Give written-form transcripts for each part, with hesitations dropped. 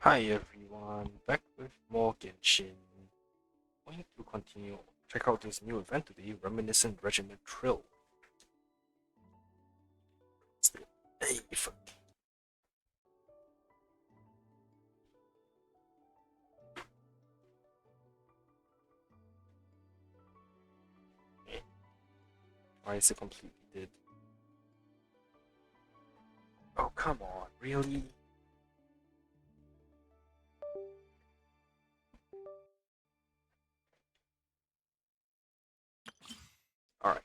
Hi everyone, back with more Genshin. Going to continue, check out this new event today, Reminiscent Regimen Trill. It's the A for why is it completely dead? Oh come on, really? Alright.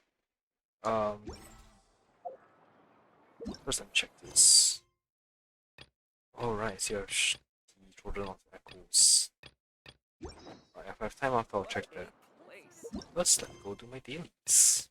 First let me check this. Alright, so the Children of Echoes. Alright, if I have time after I'll check that. Let's go do my dailies.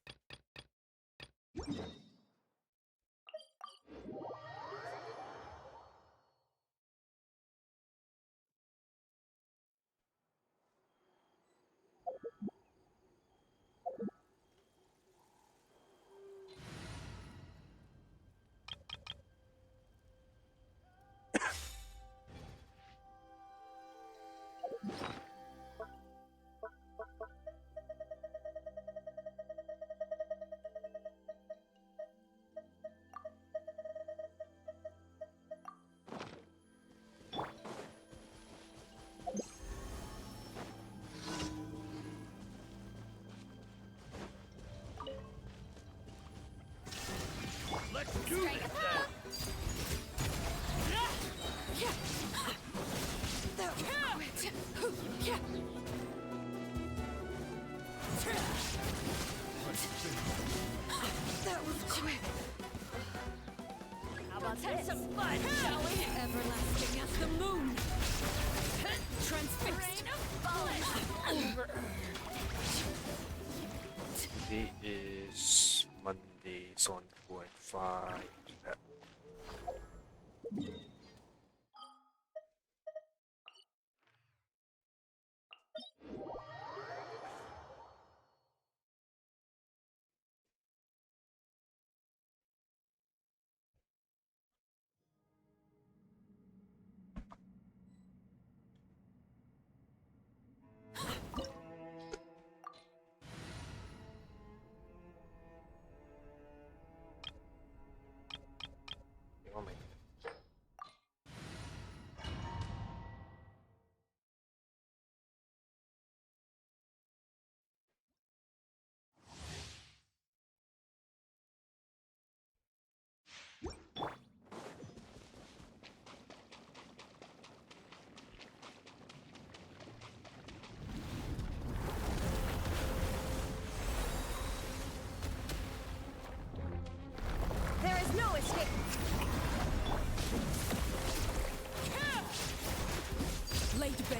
That was quick. How about this? Some fun, shall we? Everlasting as the moon. Transfixed. Over. Today is Monday, so on 4 and 5. Oh my. There is no escape. Laid bare.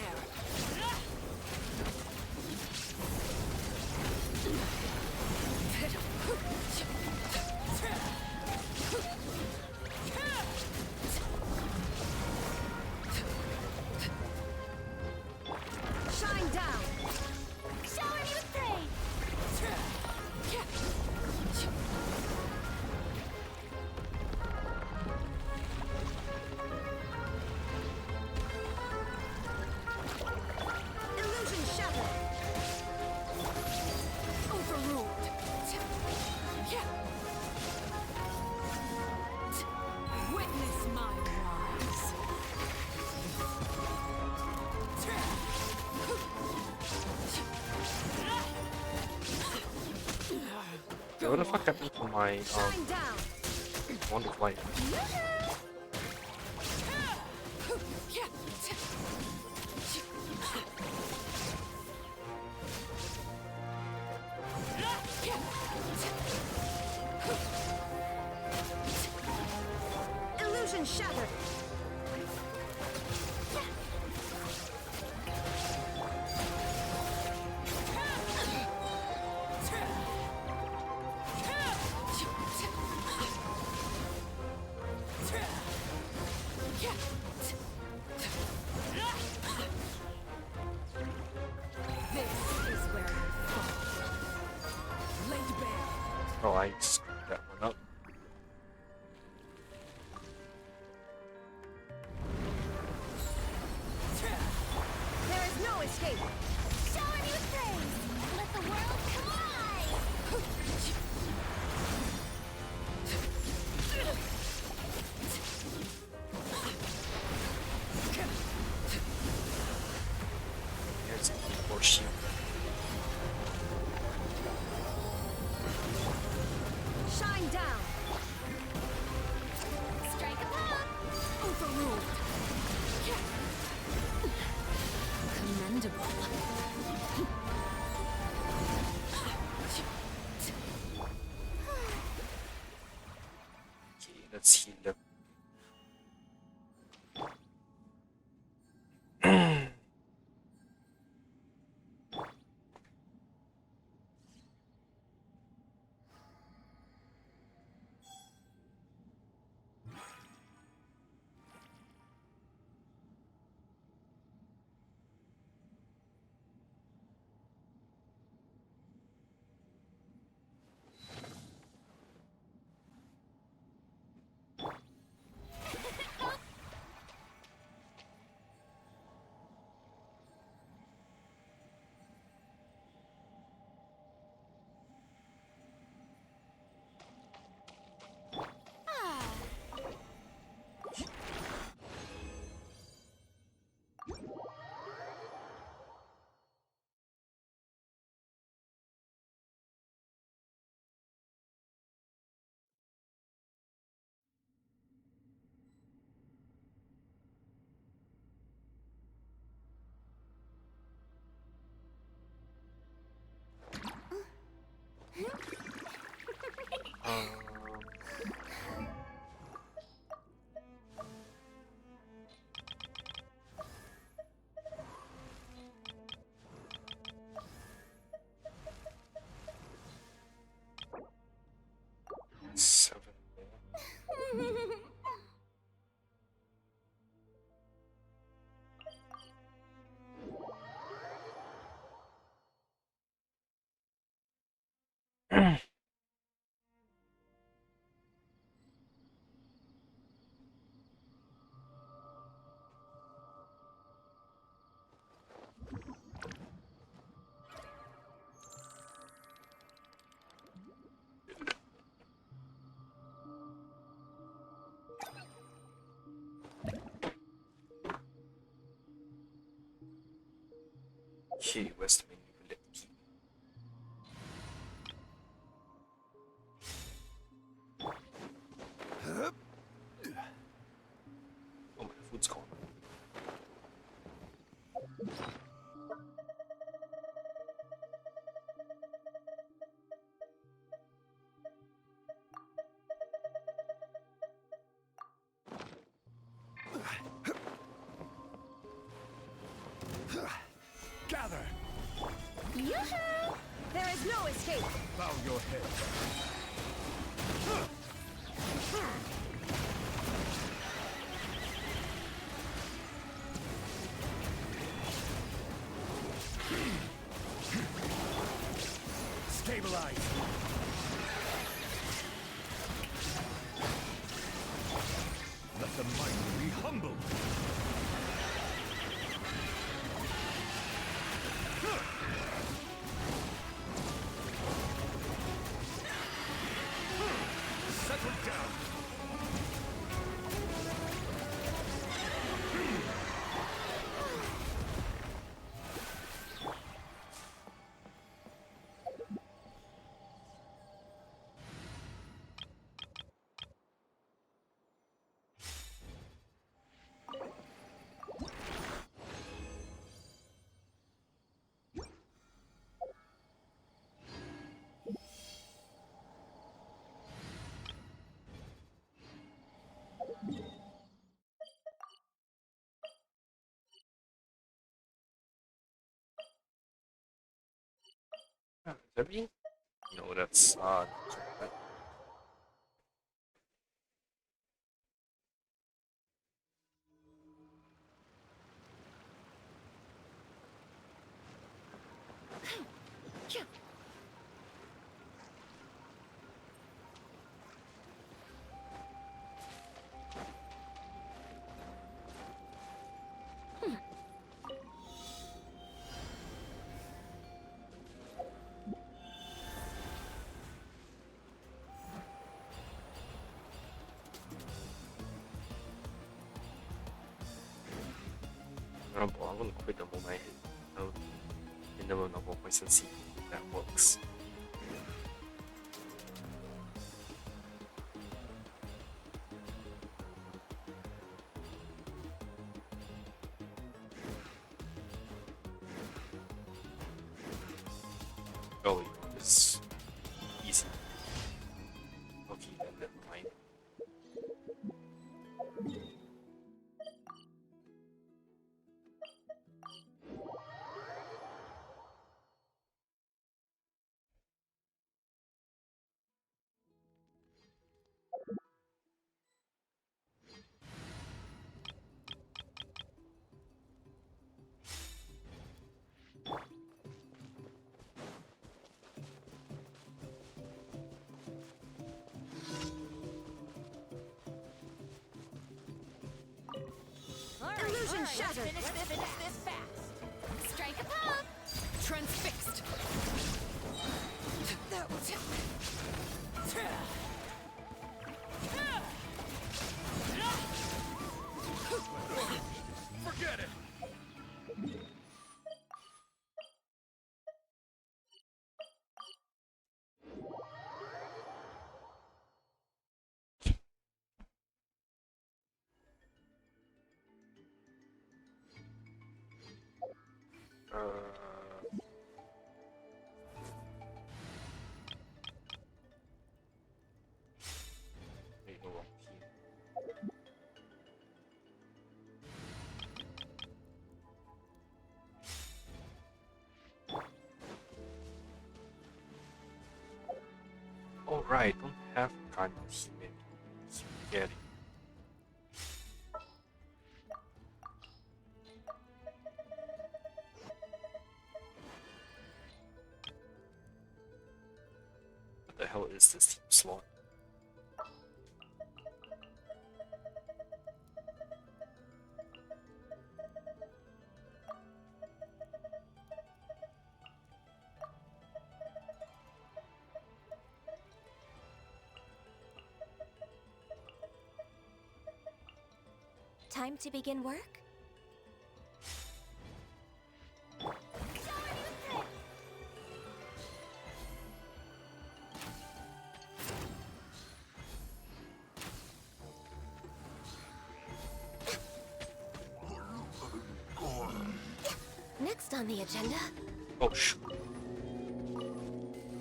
Shine down. Shower me with praise. Illusion shattered. Overruled. Witness my rise. What the fuck happened to my Shine down. wand of life? Illusion shattered. This is where you fall. Laid bare. Oh, I screwed that one up. let's heal them. Um, 7 more. Okay, where's the menu? Let me keep. Oh, my food's gone. Gather! Yoo-hoo! There is no escape. Bow your head. Stabilize. Let the mighty be humbled. Settle down. Is everything? No, that's not I'm gonna quit the moment I hit minimum number of points and see if that works. Oh, it's easy. Okay, then never mind. Illusion shattered. Finish this fast. Strike a pop. Transfixed. That was Forget it. Wait, no, wrong team. Oh right, don't have kind of team in spaghetti. What the hell is this team slot? time to begin work? Next on the agenda. Oh shoot.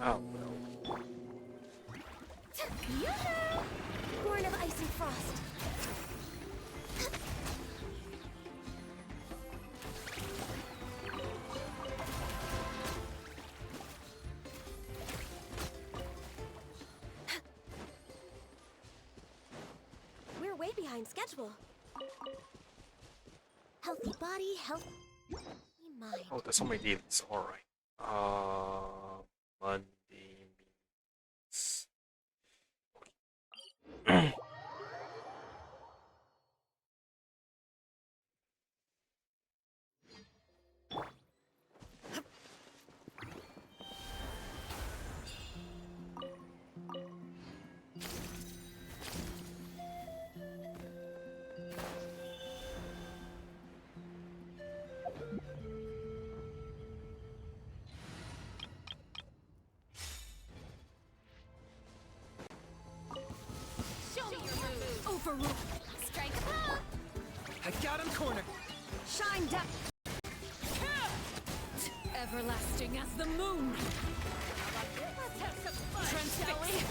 Oh well. Yoo-hoo! Born of ice and frost. We're way behind schedule. Healthy body, healthy mind. Oh, there's so many dailies. Alright. Monday means. Show me your moves. Overrule. Strike a pop. I got him cornered. Shine down. Everlasting as the moon. Let's have some fun, Transfix.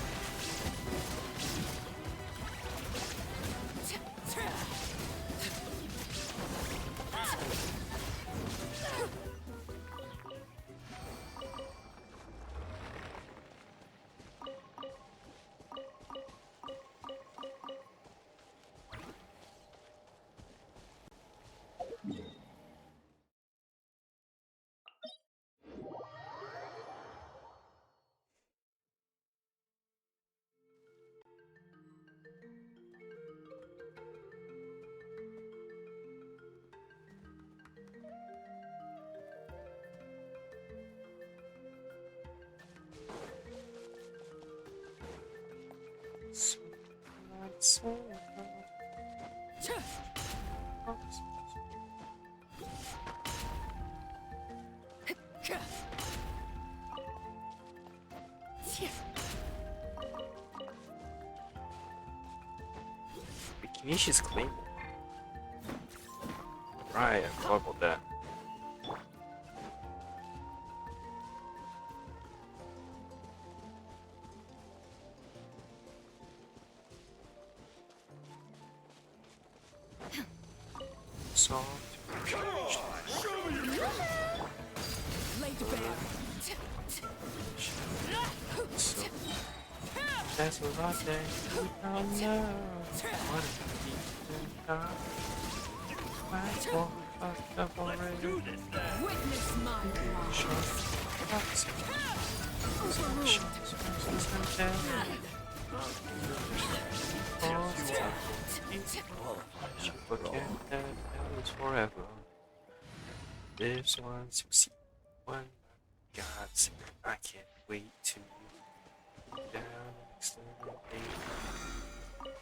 Kinishi's claim. Right, I forgot about that. Soft. Laid bare. So, that's what I say. We don't know what it means. Fucked up already. Witness my wrath. Overruled. You forget that hell is forever. This one succeed. One God's sake, I can't wait to down and exterminate.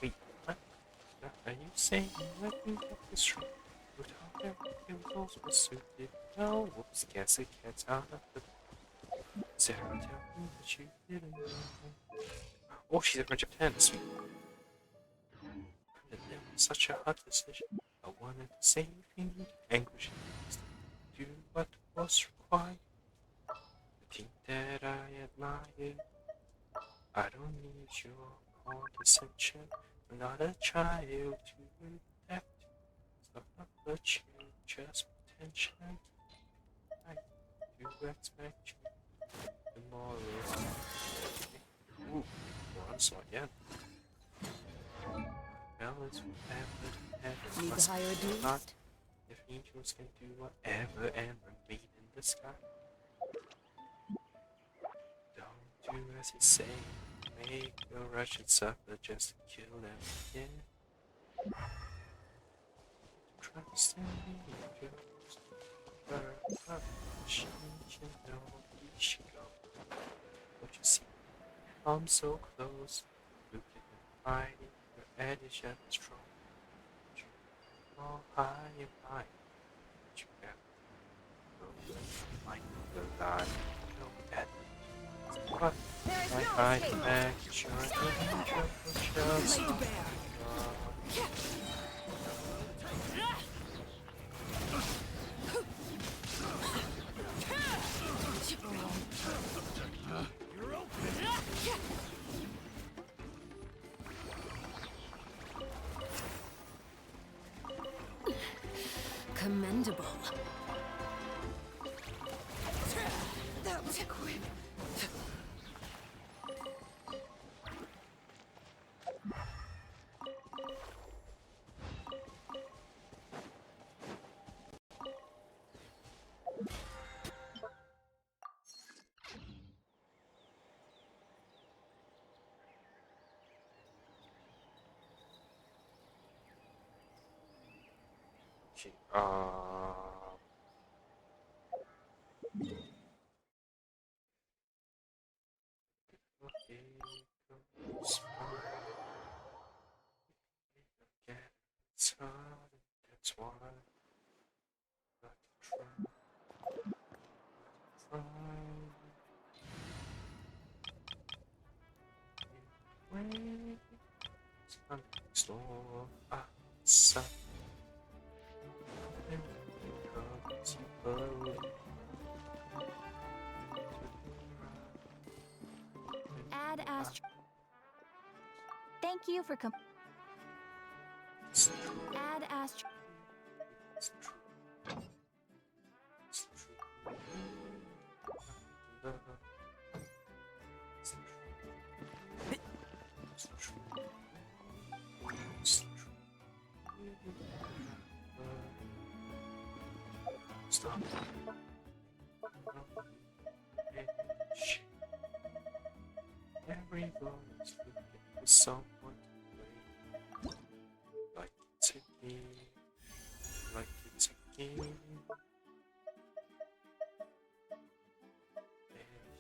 Wait, what? Are you saying let me get this straight? You thought that chemicals were suited? No, whoops, guess it gets out of the Sarah, tell me that you didn't know. Oh, she's a French of 10, sweet. And then such a hard decision. I wanted to save you, anguish, do what was required. The thing that I admire. I don't need your condescension. I'm not a child to protect. So I'll let you just attention. I do expect you tomorrow. Ooh, runs again. Balance whatever heaven Need must to hire a be duelist? not. If angels can do whatever and remain in the sky. Don't do as you say. Make the Russian suffer just to kill them again. Trust in me, just she should know he should go. But you see, I'm so close. Look at him fighting, your edge and strong. All high and high. But you got no like the lie. No at what? There is I no hide escape. back, sure just Laid bare. Commendable. That was quick. Okay, okay, goes by. Get it's hard, that's why I got to try. When it's a storm outside, and it comes burrowing Add Astro. Thank you for It's Add Astro. It's true. It's true. Love. It's true. It's true. It's true. Stop. Everyone's looking for someone to play. Like it's a game. Like it's a game.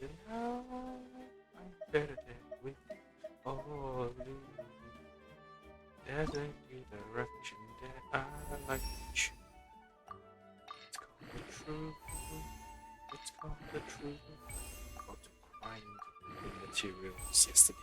And now I'm better than with all of you. There's a new direction that I like to choose. It's called the truth. It's called the truth. About to grind the materials yesterday.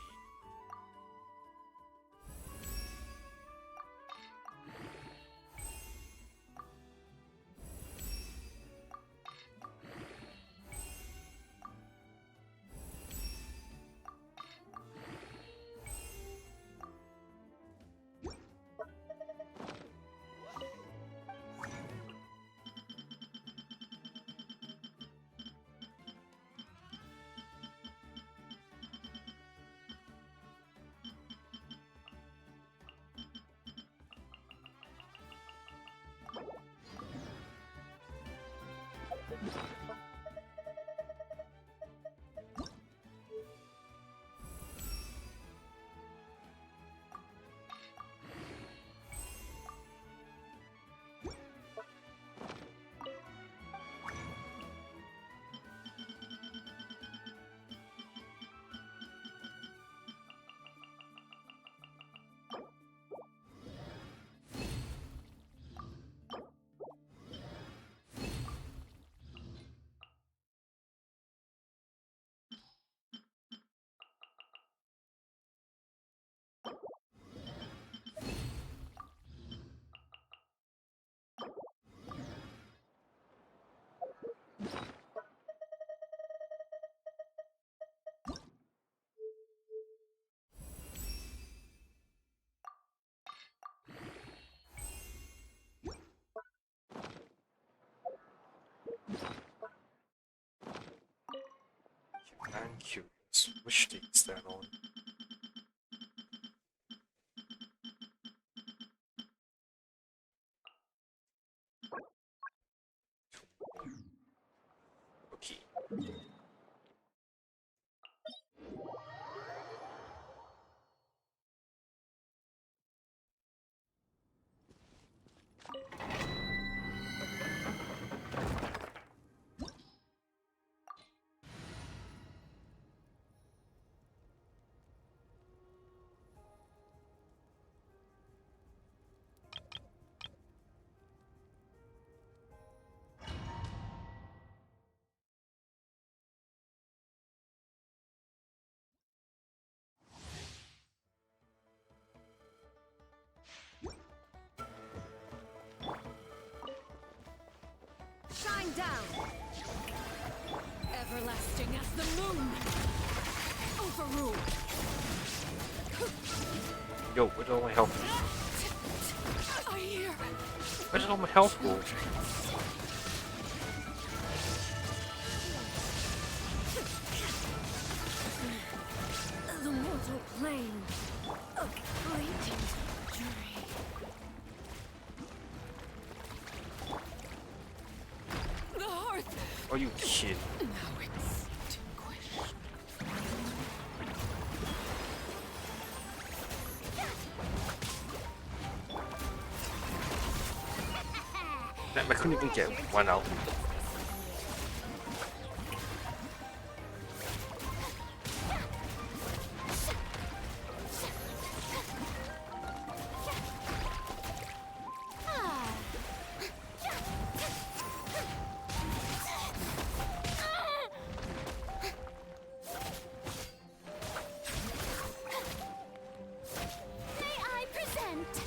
I'm curious, which state is that on? Okay. Shine down! Everlasting as the moon! Overruled! Yo, where did all my health go? I hear Where did all my health go? the mortal plane of fleeting dream. The hearth Are you kidding? now extinguished. Damn, I couldn't even get one out. May I present?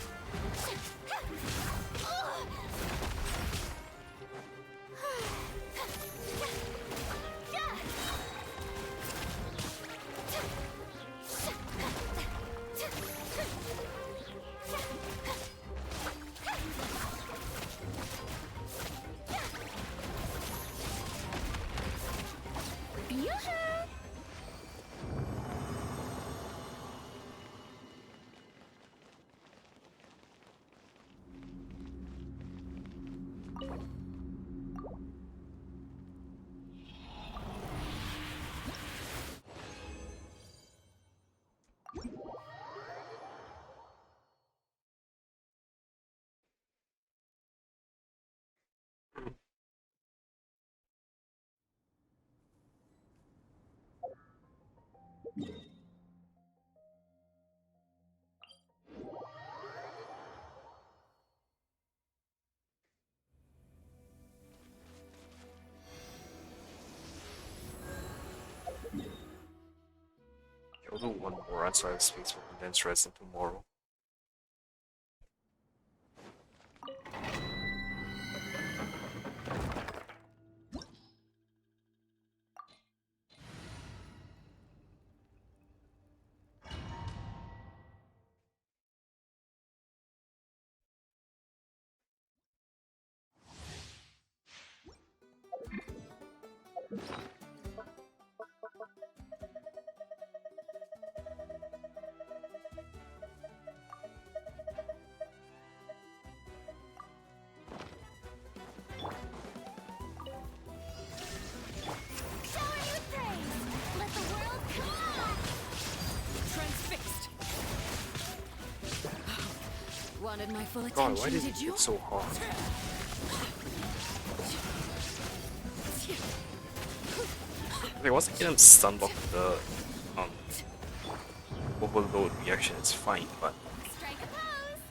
Yoo-hoo! I'll do one more outside of space for condensed resin tomorrow. Shower you with praise! Let the world come alive! Transfixed! Wanted my full God, attention, why did it did you? get so hard? Like, once I get him stunned off the overload reaction, it's fine, but Strike a pose!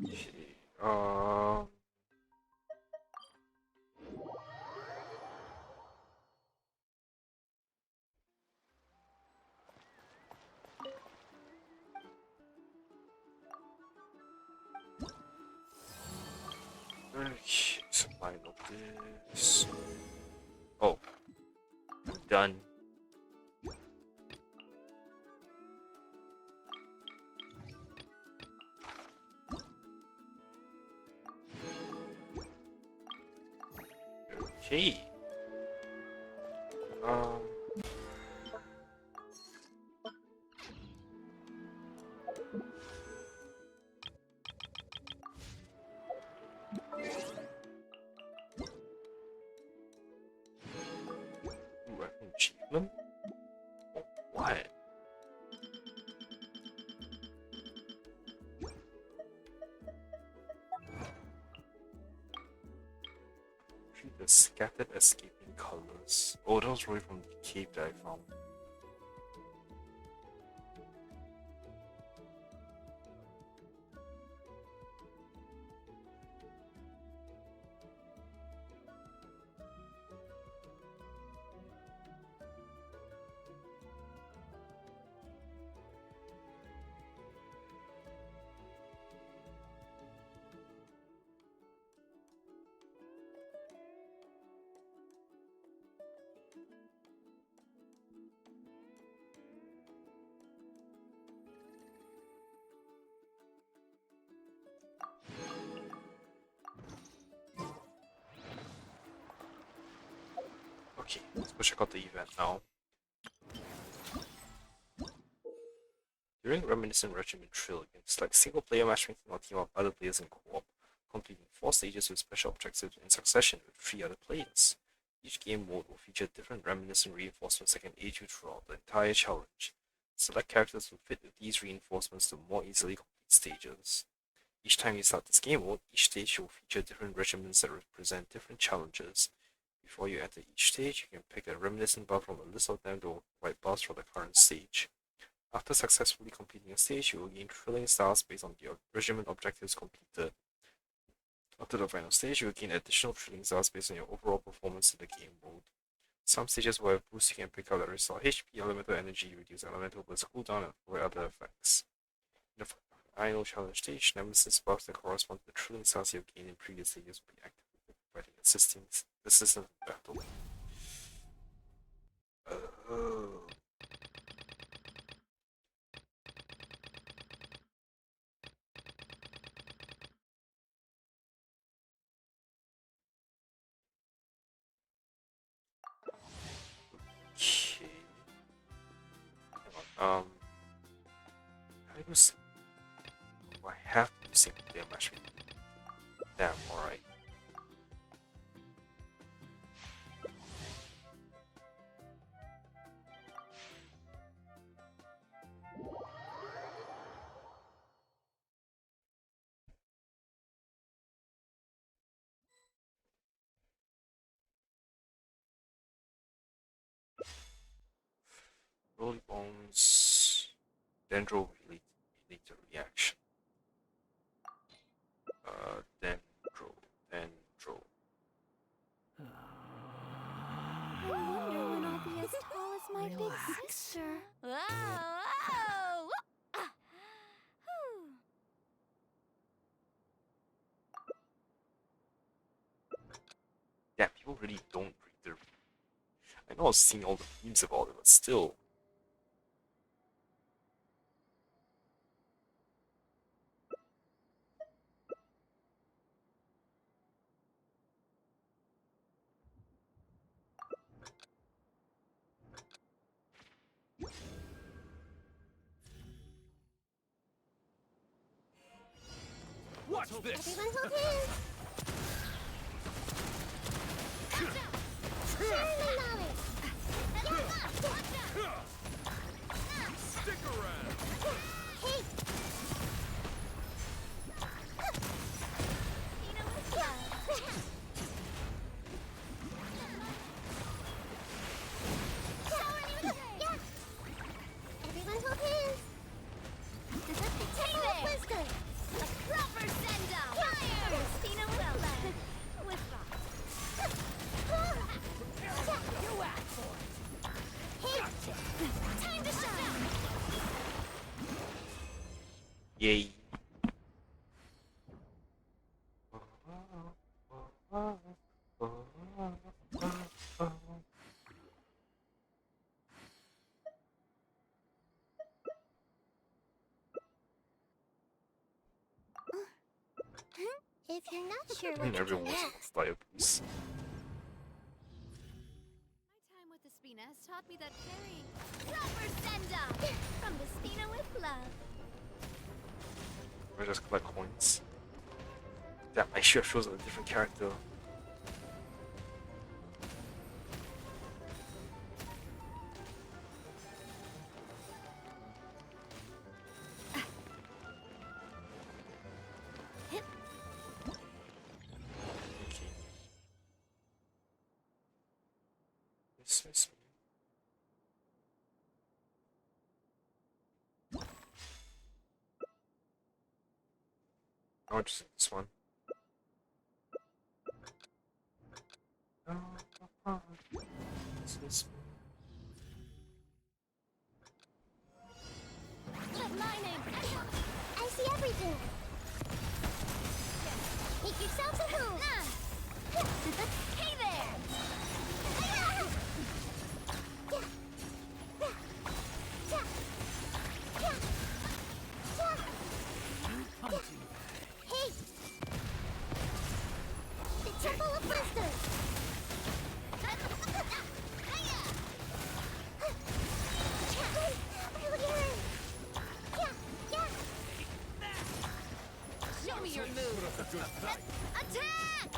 Okay. Um. Okay, supply of this. Oh, I'm done. Okay. Um. Ooh, an achievement? What? Treat the scattered escaping colors. Oh, that was really from the cave that I found. Okay, let's go check out the event now. During Reminiscent Regimen Trill, you can select single player matchmaking or team up other players in co-op, completing 4 stages with special objectives in succession with 3 other players. Each game mode will feature different reminiscent reinforcements that can aid you throughout the entire challenge. Select characters who fit with these reinforcements to more easily complete stages. Each time you start this game mode, each stage will feature different regimens that represent different challenges. Before you enter each stage, you can pick a reminiscent buff from a list of them to provide buffs for the current stage. After successfully completing a stage, you will gain thrilling stars based on the regiment objectives completed. After the final stage, you will gain additional thrilling stars based on your overall performance in the game mode. Some stages will have boosts you can pick up that restore HP, elemental energy, reduce elemental burst cooldown, and avoid other effects. In the final challenge stage, nemesis buffs that correspond to the thrilling stars you have gained in previous stages will be activated, providing assistance in battle. Oh. Okay. Hang on. I was. I have to do single player matchmaking. Damn, alright. Roly Bones. Dendro related reaction. Dendro. I wonder when I'll be as tall as my big sister. Whoa! Whoa! Ah. Whew. Yeah, people really don't read their. I know I've seen all the memes about it, but still. Watch this! Everyone hold hands. Stick around! Hey. Everyone hold hands. Take there. A proper set Yay. If you're not sure what to do Everyone wants next, to fire, please. My time with the Spina has taught me that carrying proper send-up from the Spina with love. Or just collect coins. That I should have chosen a different character. Okay. This. I'll just take this one. This. let my name echo. I see everything. Make yourselves at home. Hey there! Hey! The Temple of Wisdom! Show me your move. Put up a good fight. Attack!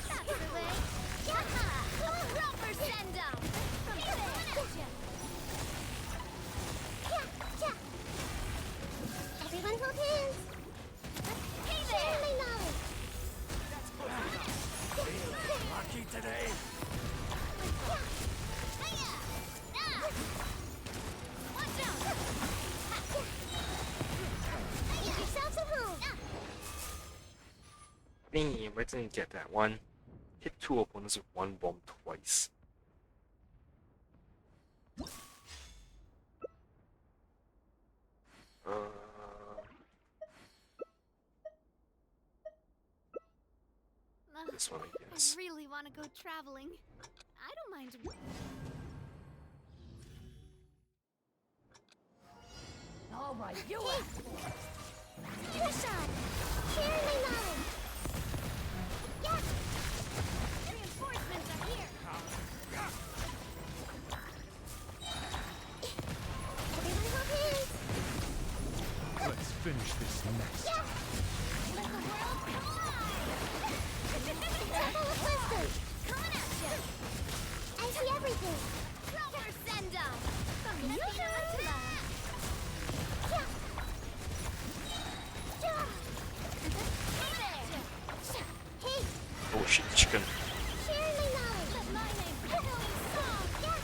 That's the way. Proper send-up from the Spina. Everyone hold hands! Hey Share there! my knowledge! Lucky today. Watch out! Make yourselves at home! Damn, I didn't get that one. Hit two opponents with one bomb twice. This one, I guess. I really want to go traveling. I don't mind. All right, you Shot! Share my knowledge! Yeah! Reinforcements are here. Everyone hold hands! Let's finish this next. Yeah! Let the world collide. Temple of Wisdom! Coming at you. I see everything! Proper send-up from the Spina with love. Yeah! Yeah! Hey! Oh shit, chicken. Share my knowledge! Let my name echo in song. Yeah!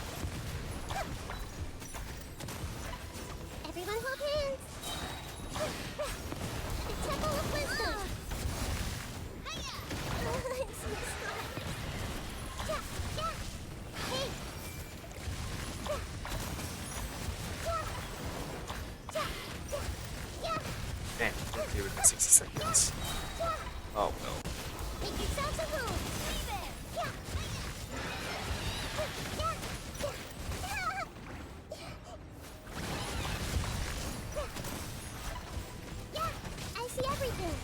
Everyone hold hands! The Temple of Wisdom! Yeah! Yeah! Hey! Yeah! Yeah! Yeah! Damn, didn't do it in 60 seconds. Yeah! Oh well. Make yourselves at home! Yeah! Yeah! Yeah! I see everything!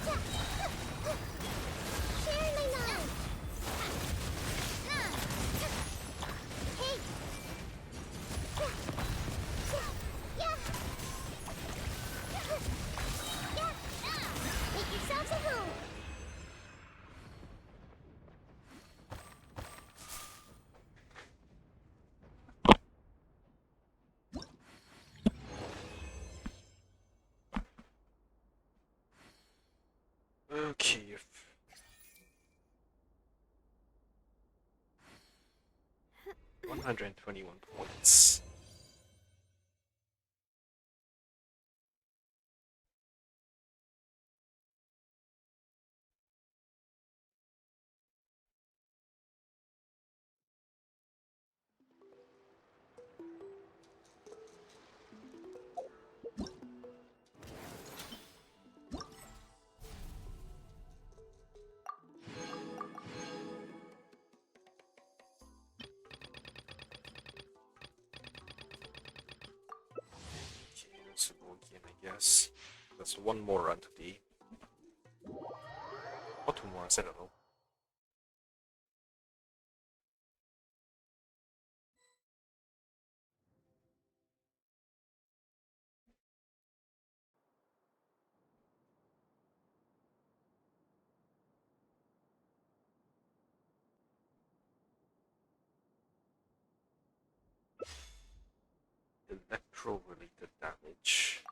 Yeah! Share my knowledge! Hey! Yeah! Yeah! Make yourselves at home! Okay. 121 points. again, I guess. That's one more run today. Or two more, I don't know. Electro-related damage.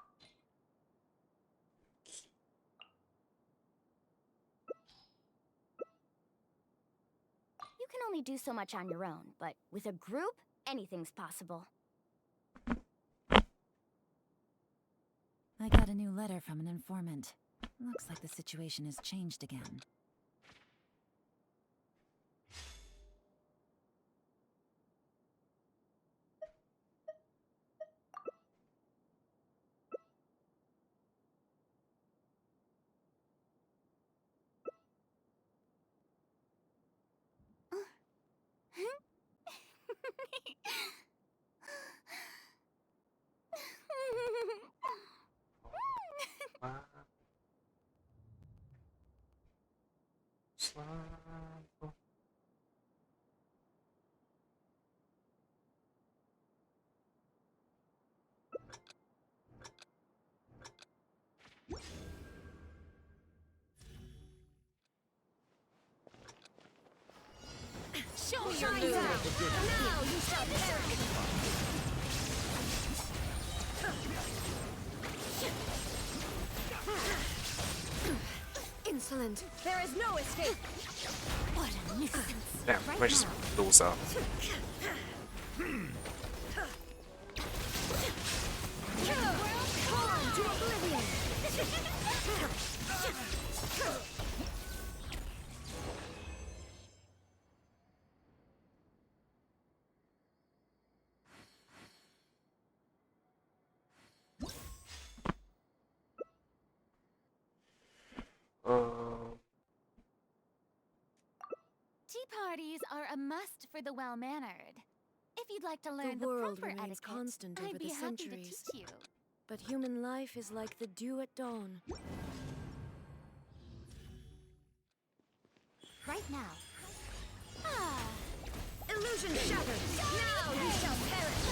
You can only do so much on your own, but with a group, anything's possible. I got a new letter from an informant. Looks like the situation has changed again. Slap. Show me your moves! Now you shall perish! Insolent! There is no escape! What a nuisance! Damn, I just those up. Torn to oblivion! Tea parties are a must for the well-mannered. If you'd like to learn The world proper remains etiquette, constant over I'd be the happy centuries. to teach you. But human life is like the dew at dawn. Right now. Ah, Illusion shattered! Now you shall perish!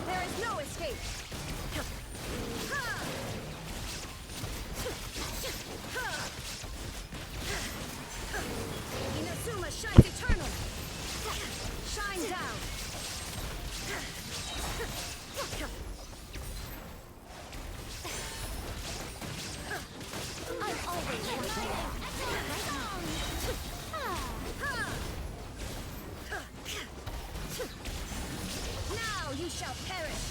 There is no escape! Inazuma shines eternal! Shine down! I'm always Now you shall perish!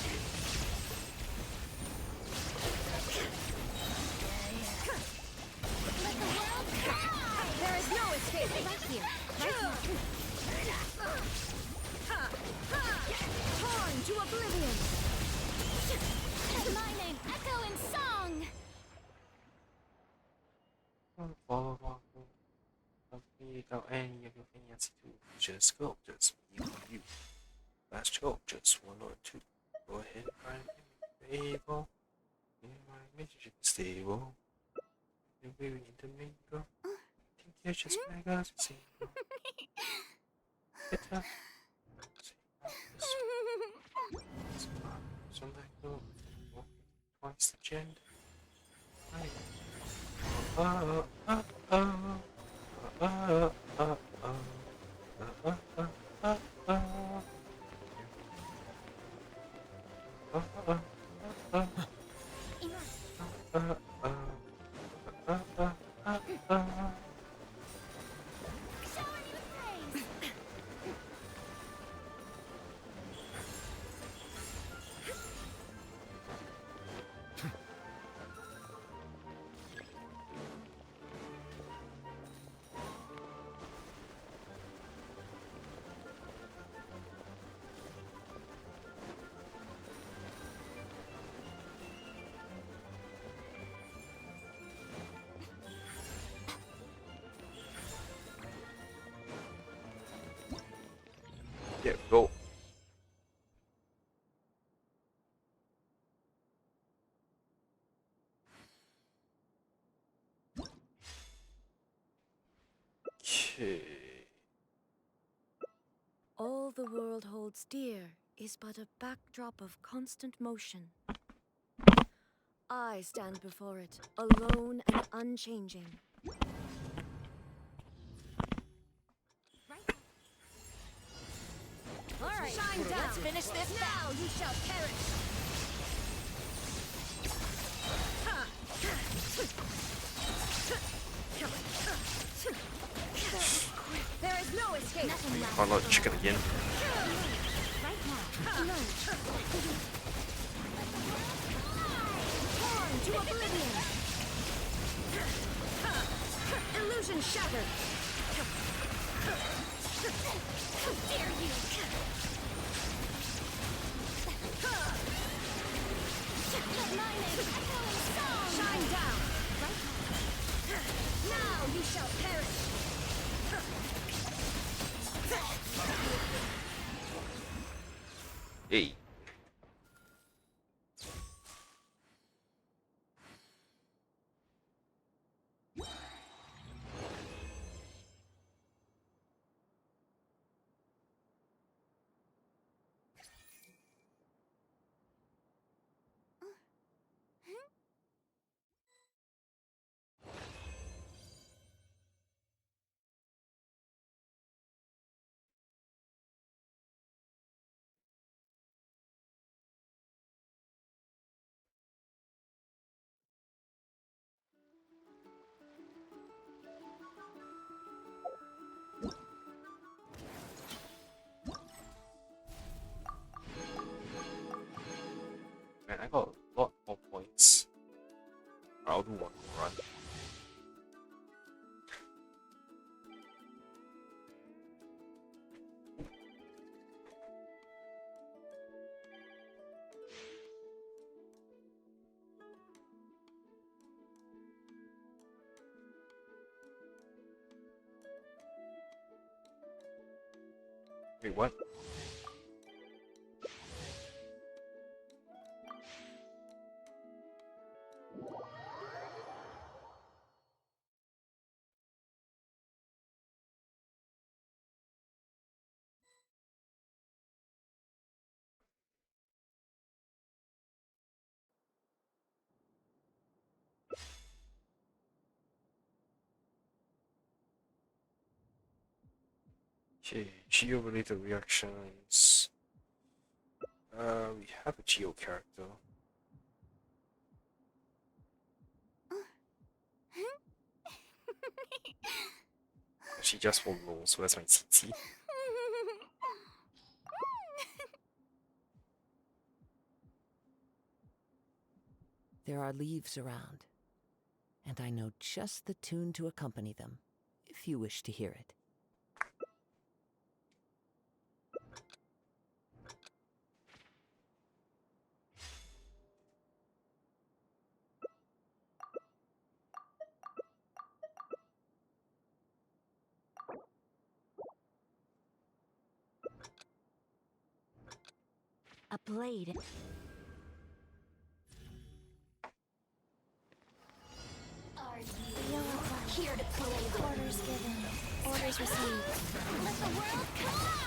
There is no escape! right here. Torn to oblivion! Let my name echo in song. Without any of your fancy tools, just sculptures, you. Last joke, just one or two. Go ahead and try and favor. My relationship is stable. You're very into me, girl. Think you're just my guys, single. It's a something go twice the gender. Oh, oh, oh, oh, oh, oh, oh, oh, oh. Showering you with praise. Yeah, go. Okay. All the world holds dear is but a backdrop of constant motion. I stand before it, alone and unchanging. All right, Shine down. let's finish this now. You shall perish. There is no escape. Nothing left. Oh no, chicken again. Right now. Torn to oblivion. Illusion shattered. How dare you! Let my name echoing song! Shine down. Now you shall perish! Hey. Man, I got a lot more points. I'll do one more run. Wait, what? Okay, geo-related reactions. We have a geo character. She just won't roll, so that's my CT. There are leaves around, and I know just the tune to accompany them, if you wish to hear it. A blade. Are you here to play with Orders given. Orders received. Let the world collide!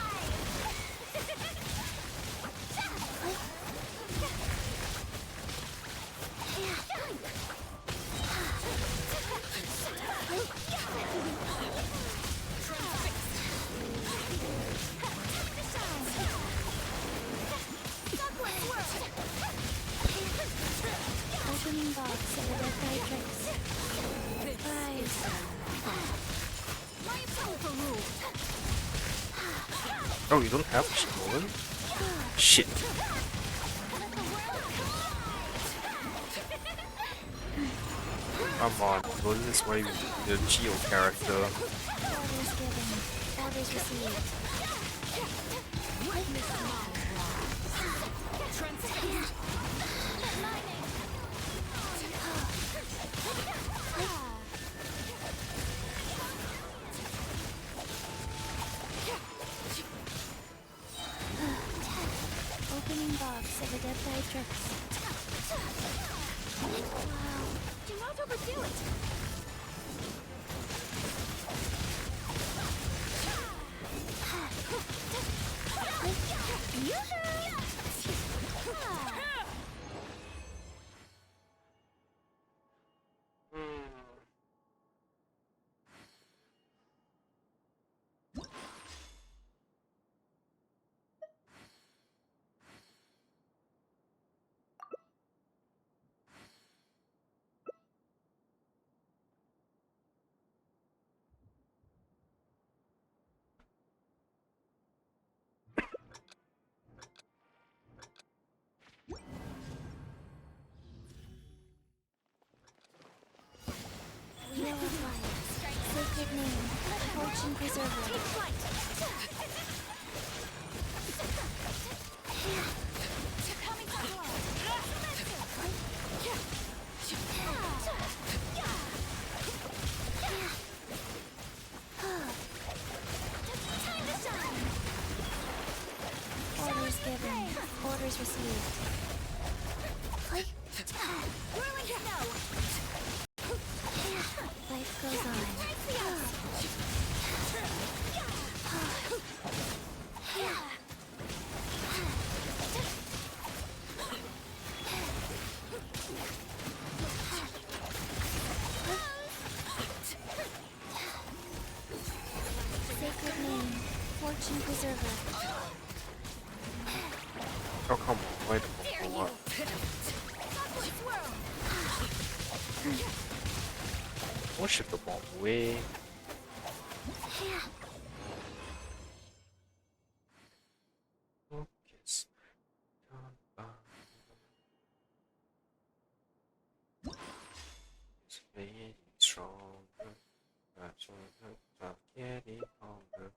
Opening box of the Matrix. My approval rule! Oh, you don't have stolen? Shit. Come on, bro, this is why we need a geo character. Orders given. Orders received. box of Adeptitrix. Wow. Do not overdo it. Wheel of Life, Sacred Name, Fortune Preserver. Take flight! Coming Time to shine! Orders given, orders received. Whirling snow! Life goes on. Sacred Name, Fortune Preserver. Oh, come on, wait a moment. We'll shift the bomb away. Focus. It's getting stronger. Getting longer.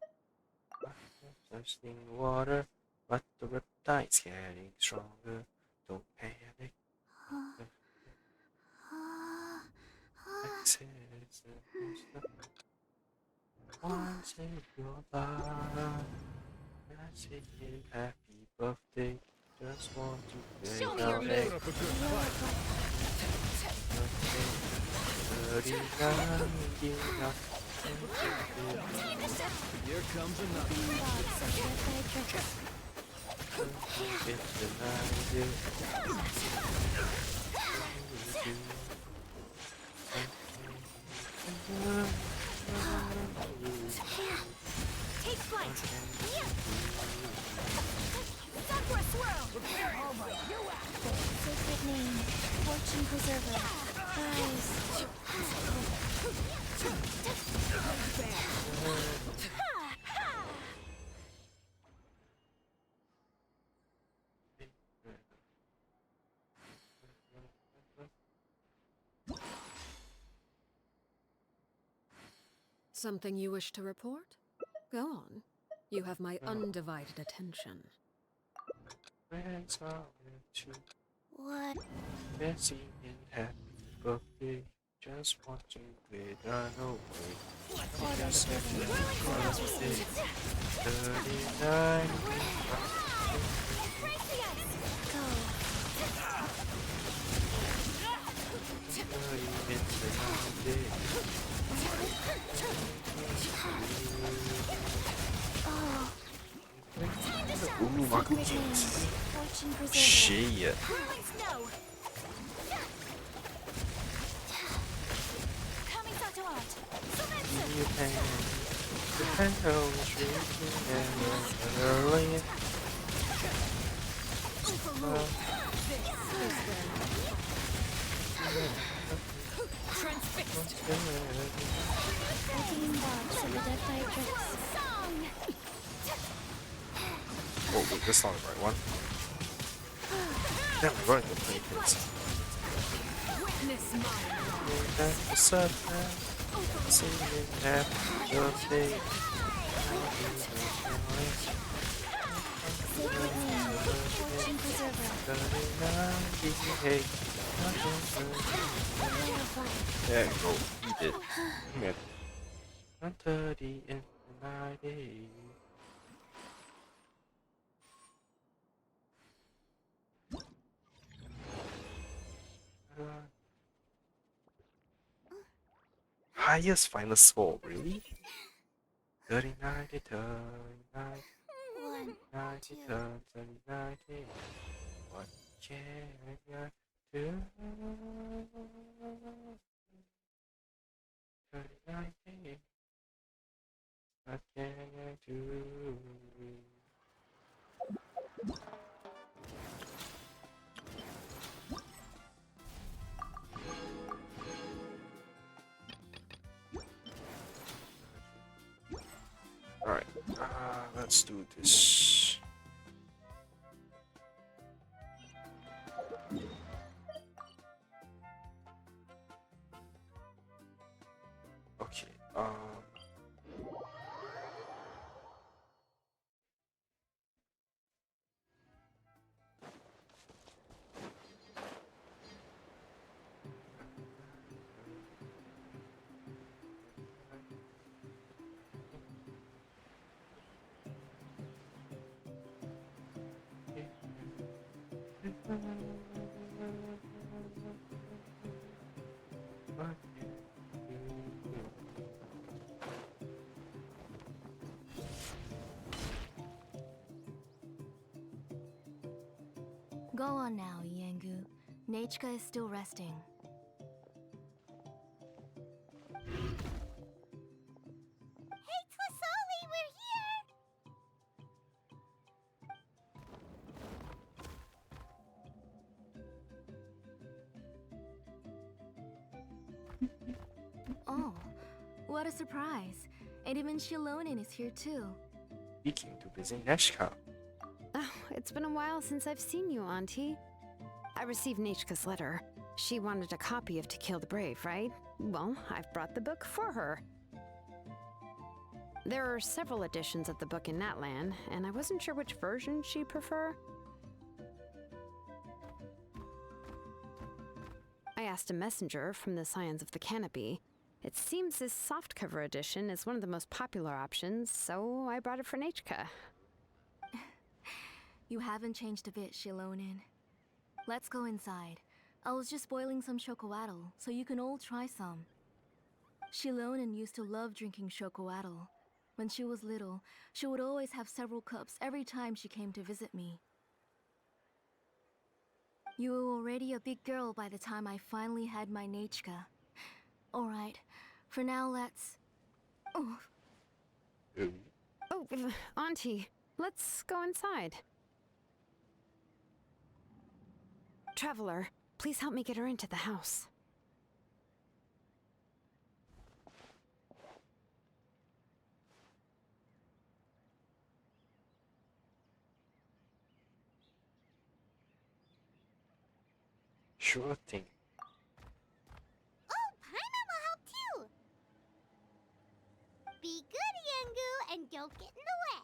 Thirsting water, but the reptile's getting stronger. Don't panic. Once in your life, I say happy birthday. Just want to Show me play your now. move. Put up a good fight. 39 enough. Here comes another. Box of Adeptitrix. Take flight! Sakura swirl! Sacred Name, Fortune Preserver. Rise. Something you wish to report? Go on. You have my undivided attention. Friends are to What? Bessie and happy birthday. Just want to play run away. Orders given. Orders received. 39. Go. Oh. Ooh, my Sacred Name, Fortune Preserver. Shit. Whirling snow! Coming to art! You can depend on the street and early. Opening box of Adeptitrix. Song! Oh, wait, that's not the right one. Damn, I'm running the play kids. Witness my That's the sun, singing happy birthday. Sacred Name, Fortune Preserver. Hey, Wheel of Life. there you go. You did. You made it. 1:30 in the night. 1:30 highest final score, really? 39, 39, 1, 90, 2. 39, what can I do? 39, what can I do? Alright, let's do this. Okay, Go on now, Yengu. Nechka is still resting. Hey, Twasoli, we're here! Oh, what a surprise. And even Shilonin is here too. speaking to visit Neshka. Oh, it's been a while since I've seen you, Auntie. I received Nechka's letter. She wanted a copy of To Kill the Brave, right? Well, I've brought the book for her. There are several editions of the book in Natlan, and I wasn't sure which version she'd prefer. I asked a messenger from the Scions of the Canopy. It seems this softcover edition is one of the most popular options, so I brought it for Nechka. You haven't changed a bit, Shilonin. Let's go inside. I was just boiling some chocoatl, so you can all try some. Shilonin used to love drinking chocoatl. When she was little, she would always have several cups every time she came to visit me. You were already a big girl by the time I finally had my Nechka. Alright, for now let's... Oh, Ooh. Oh, Auntie, let's go inside. Traveler, please help me get her into the house. Sure thing. Oh, Paimon will help too! Be good, Yengu, and don't get in the way.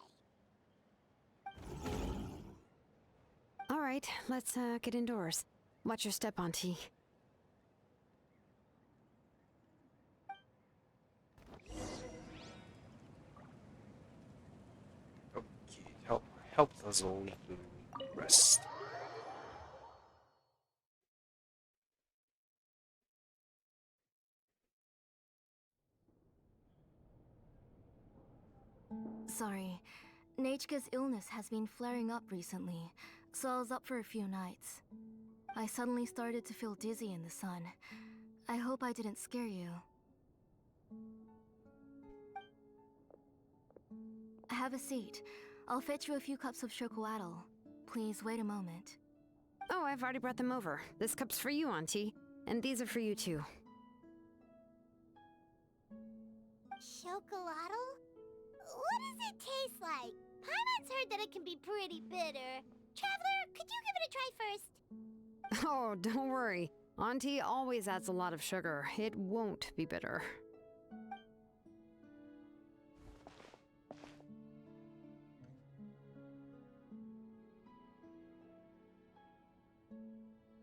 All right, let's get indoors. Watch your step, Auntie. Okay, help us all to rest. Sorry. Nechka's illness has been flaring up recently, so I was up for a few nights. I suddenly started to feel dizzy in the sun. I hope I didn't scare you. Have a seat. I'll fetch you a few cups of chocoatl. Please wait a moment. Oh, I've already brought them over. This cup's for you, Auntie. And these are for you, too. Chocolatl? What does it taste like? Paimon's heard that it can be pretty bitter. Traveler, could you give it a try first? Oh, don't worry. Auntie always adds a lot of sugar. It won't be bitter.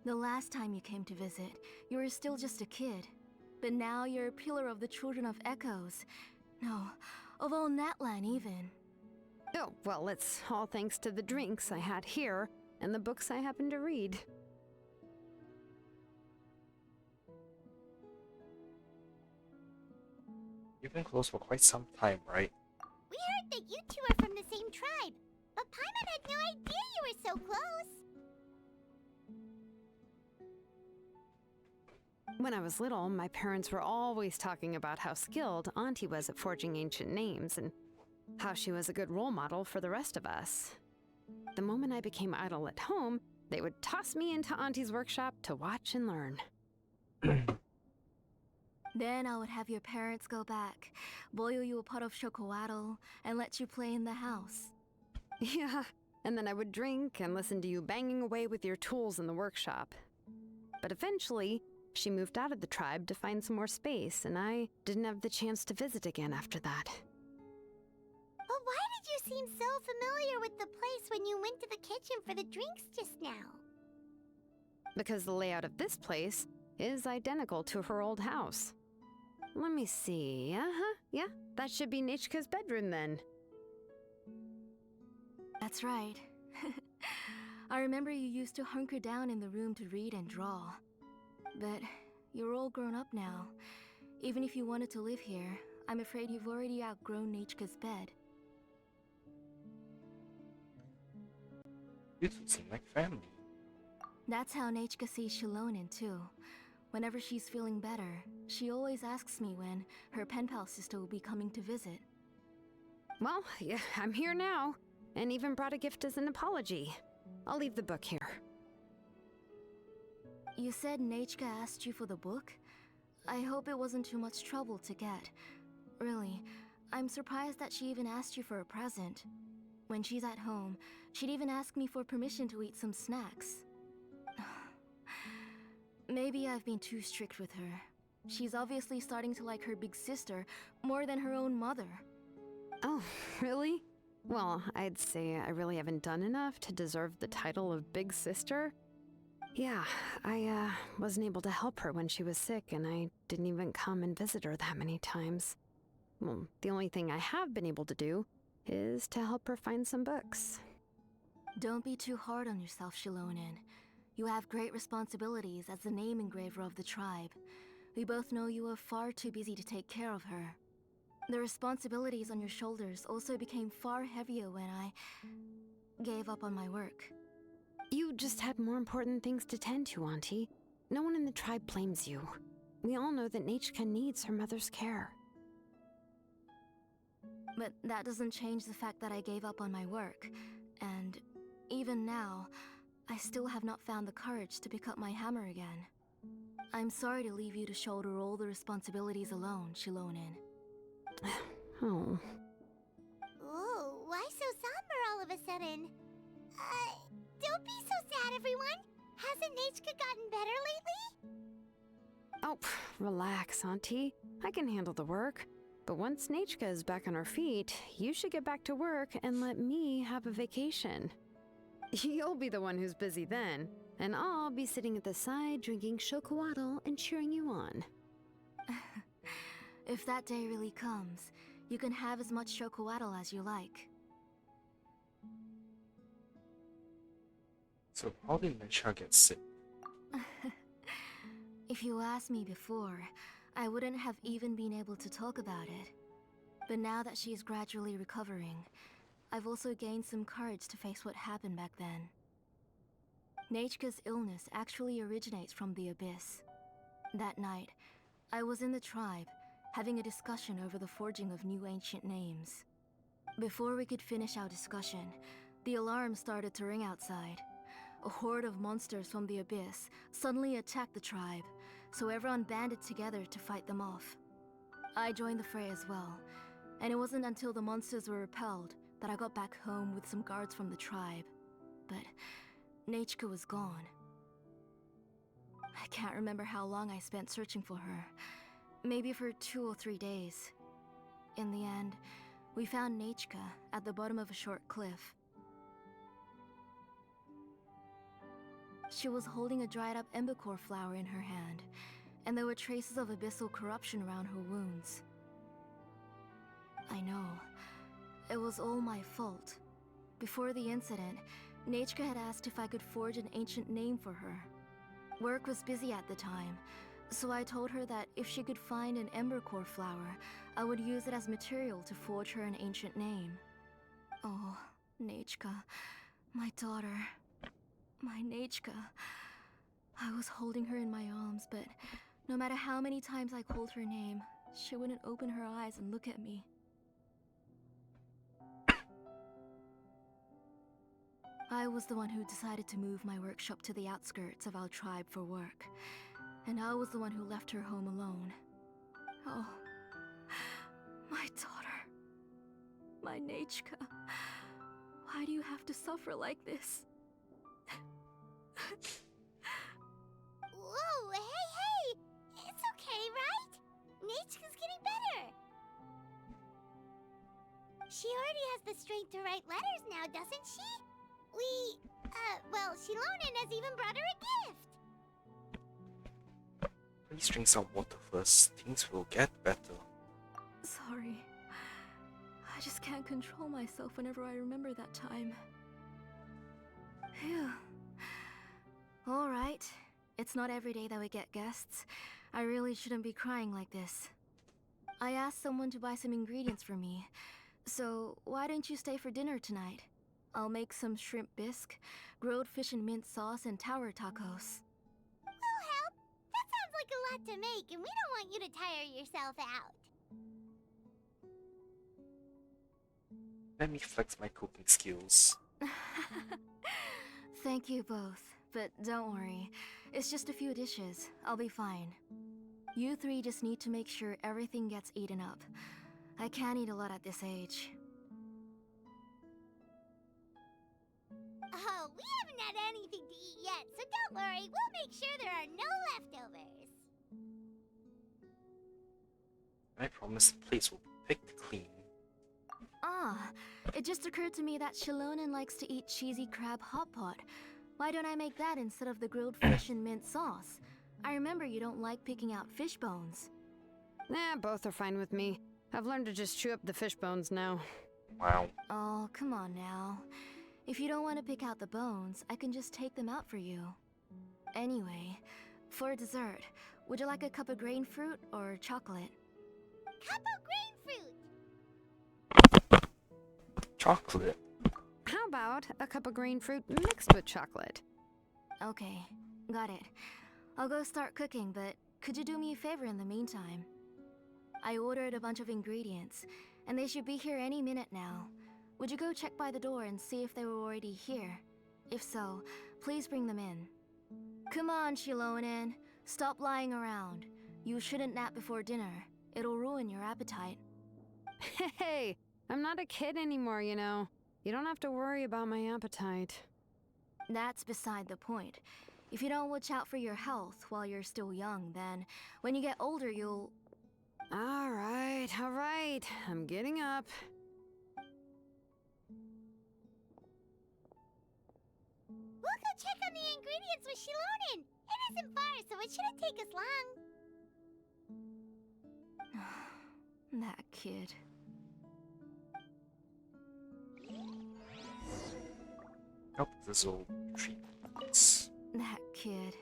The last time you came to visit, you were still just a kid. But now you're a pillar of the Children of Echoes. No, of all Natlan even. Oh, well, it's all thanks to the drinks I had here and the books I happened to read. You've been close for quite some time, right? We heard that you two are from the same tribe, but Paimon had no idea you were so close. When I was little, my parents were always talking about how skilled Auntie was at forging ancient names and how she was a good role model for the rest of us. The moment I became idle at home, they would toss me into Auntie's workshop to watch and learn. Then I would have your parents go back, boil you a pot of chocolatl, and let you play in the house. Yeah, and then I would drink and listen to you banging away with your tools in the workshop. But eventually, she moved out of the tribe to find some more space, and I didn't have the chance to visit again after that. But why did you seem so familiar with the place when you went to the kitchen for the drinks just now? Because the layout of this place is identical to her old house. Let me see. Yeah, that should be Nechka's bedroom then. That's right. I remember you used to hunker down in the room to read and draw. But you're all grown up now. Even if you wanted to live here, I'm afraid you've already outgrown Nechka's bed. You two seem like family. That's how Nechka sees Shilonen too. Whenever she's feeling better, she always asks me when her pen pal sister will be coming to visit. Well, yeah, I'm here now, and even brought a gift as an apology. I'll leave the book here. You said Nechka asked you for the book? I hope it wasn't too much trouble to get. Really, I'm surprised that she even asked you for a present. When she's at home, she'd even ask me for permission to eat some snacks. Maybe I've been too strict with her. She's obviously starting to like her big sister more than her own mother. Oh, really? Well, I'd say I really haven't done enough to deserve the title of Big Sister. Yeah, I wasn't able to help her when she was sick, and I didn't even come and visit her that many times. Well, the only thing I have been able to do is to help her find some books. Don't be too hard on yourself, Shilonen. You have great responsibilities as the name engraver of the tribe. We both know you are far too busy to take care of her. The responsibilities on your shoulders also became far heavier when I gave up on my work. You just had more important things to tend to, Auntie. No one in the tribe blames you. We all know that Nechka needs her mother's care. But that doesn't change the fact that I gave up on my work. And even now, I still have not found the courage to pick up my hammer again. I'm sorry to leave you to shoulder all the responsibilities alone, Shilonen. Oh. Ooh, why so somber all of a sudden? Don't be so sad, everyone. Hasn't Nechka gotten better lately? Oh, relax, Auntie. I can handle the work. But once Nechka is back on her feet, you should get back to work and let me have a vacation. You'll be the one who's busy then, and I'll be sitting at the side drinking chocolatl and cheering you on. If that day really comes, you can have as much chocolatl as you like. So how did Nechka get sick? If you asked me before, I wouldn't have even been able to talk about it. But now that she's gradually recovering, I've also gained some courage to face what happened back then. Nechka's illness actually originates from the Abyss. That night, I was in the tribe, having a discussion over the forging of new ancient names. Before we could finish our discussion, the alarm started to ring outside. A horde of monsters from the Abyss suddenly attacked the tribe, so everyone banded together to fight them off. I joined the fray as well, and it wasn't until the monsters were repelled that I got back home with some guards from the tribe. But Nechka was gone. I can't remember how long I spent searching for her. Maybe for 2 or 3 days. In the end, we found Nechka at the bottom of a short cliff. She was holding a dried up embercore flower in her hand, and there were traces of abyssal corruption around her wounds. I know. It was all my fault. Before the incident, Nechka had asked if I could forge an ancient name for her. Work was busy at the time, So I told her that if she could find an embercore flower, I would use it as material to forge her an ancient name. Oh, Nechka, my daughter. My Nechka. I was holding her in my arms, but no matter how many times I called her name, she wouldn't open her eyes and look at me. I was the one who decided to move my workshop to the outskirts of our tribe for work. And I was the one who left her home alone. Oh, my daughter. My Nechka. Why do you have to suffer like this? Whoa, hey! It's okay, right? Nechka's getting better. She already has the strength to write letters now, doesn't she? Well, Shilonen has even brought her a gift. Please drink some water first. Things will get better. Sorry. I just can't control myself whenever I remember that time. Phew. Alright. It's not every day that we get guests. I really shouldn't be crying like this. I asked someone to buy some ingredients for me. So, why don't you stay for dinner tonight? I'll make some shrimp bisque, grilled fish and mint sauce, and tower tacos. We'll help. That sounds like a lot to make, and we don't want you to tire yourself out. Let me flex my cooking skills. Thank you both, but don't worry. It's just a few dishes. I'll be fine. You three just need to make sure everything gets eaten up. I can't eat a lot at this age. Oh, we haven't had anything to eat yet, so don't worry. We'll make sure there are no leftovers. I promise the place will be picked clean. Ah, it just occurred to me that Shilonen likes to eat cheesy crab hot pot. Why don't I make that instead of the grilled fish and mint sauce? I remember you don't like picking out fish bones. Nah, both are fine with me. I've learned to just chew up the fish bones now. Wow. Oh, come on now. If you don't want to pick out the bones, I can just take them out for you. Anyway, for dessert, would you like a cup of grain fruit or chocolate? Cup of grain fruit. Chocolate. How about a cup of green fruit mixed with chocolate? Okay, got it. I'll go start cooking, but could you do me a favor in the meantime? I ordered a bunch of ingredients, and they should be here any minute now. Would you go check by the door and see if they were already here? If so, please bring them in. Come on, Shilonen. Stop lying around. You shouldn't nap before dinner. It'll ruin your appetite. Hey, I'm not a kid anymore, you know. You don't have to worry about my appetite. That's beside the point. If you don't watch out for your health while you're still young, then when you get older, you'll... All right. I'm getting up. We'll go check on the ingredients with Shilonen. It isn't far, so it shouldn't take us long. That kid. Help the Zol treatments. That kid.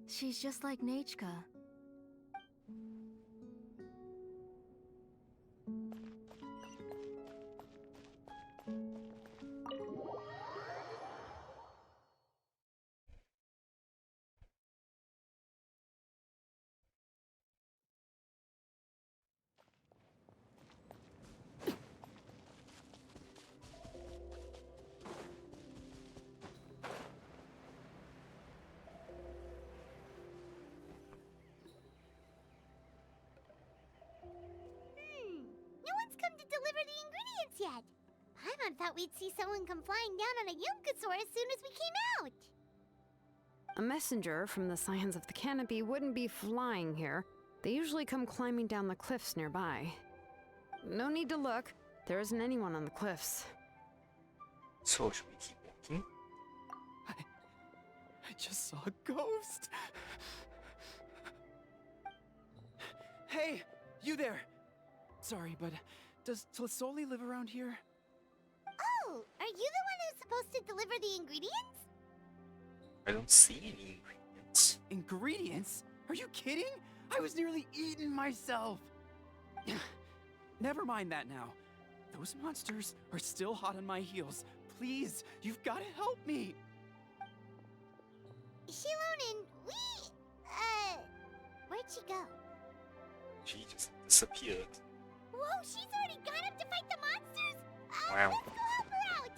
She's just like Nechka. No one's come to deliver the ingredients yet. Paimon thought we'd see someone come flying down on a Yunkasaur as soon as we came out. A messenger from the Scions of the Canopy wouldn't be flying here. They usually come climbing down the cliffs nearby. No need to look. There isn't anyone on the cliffs. So should we keep walking? I just saw a ghost. Hey, you there! Sorry, but does Tlisoli live around here? Oh, are you the one who's supposed to deliver the ingredients? I don't see any ingredients. Ingredients? Are you kidding? I was nearly eating myself. Never mind that now. Those monsters are still hot on my heels. Please, you've got to help me. Shilonen, where'd she go? She just disappeared. Whoa, she's already gone up to fight the monsters! Wow. Let's go help her out!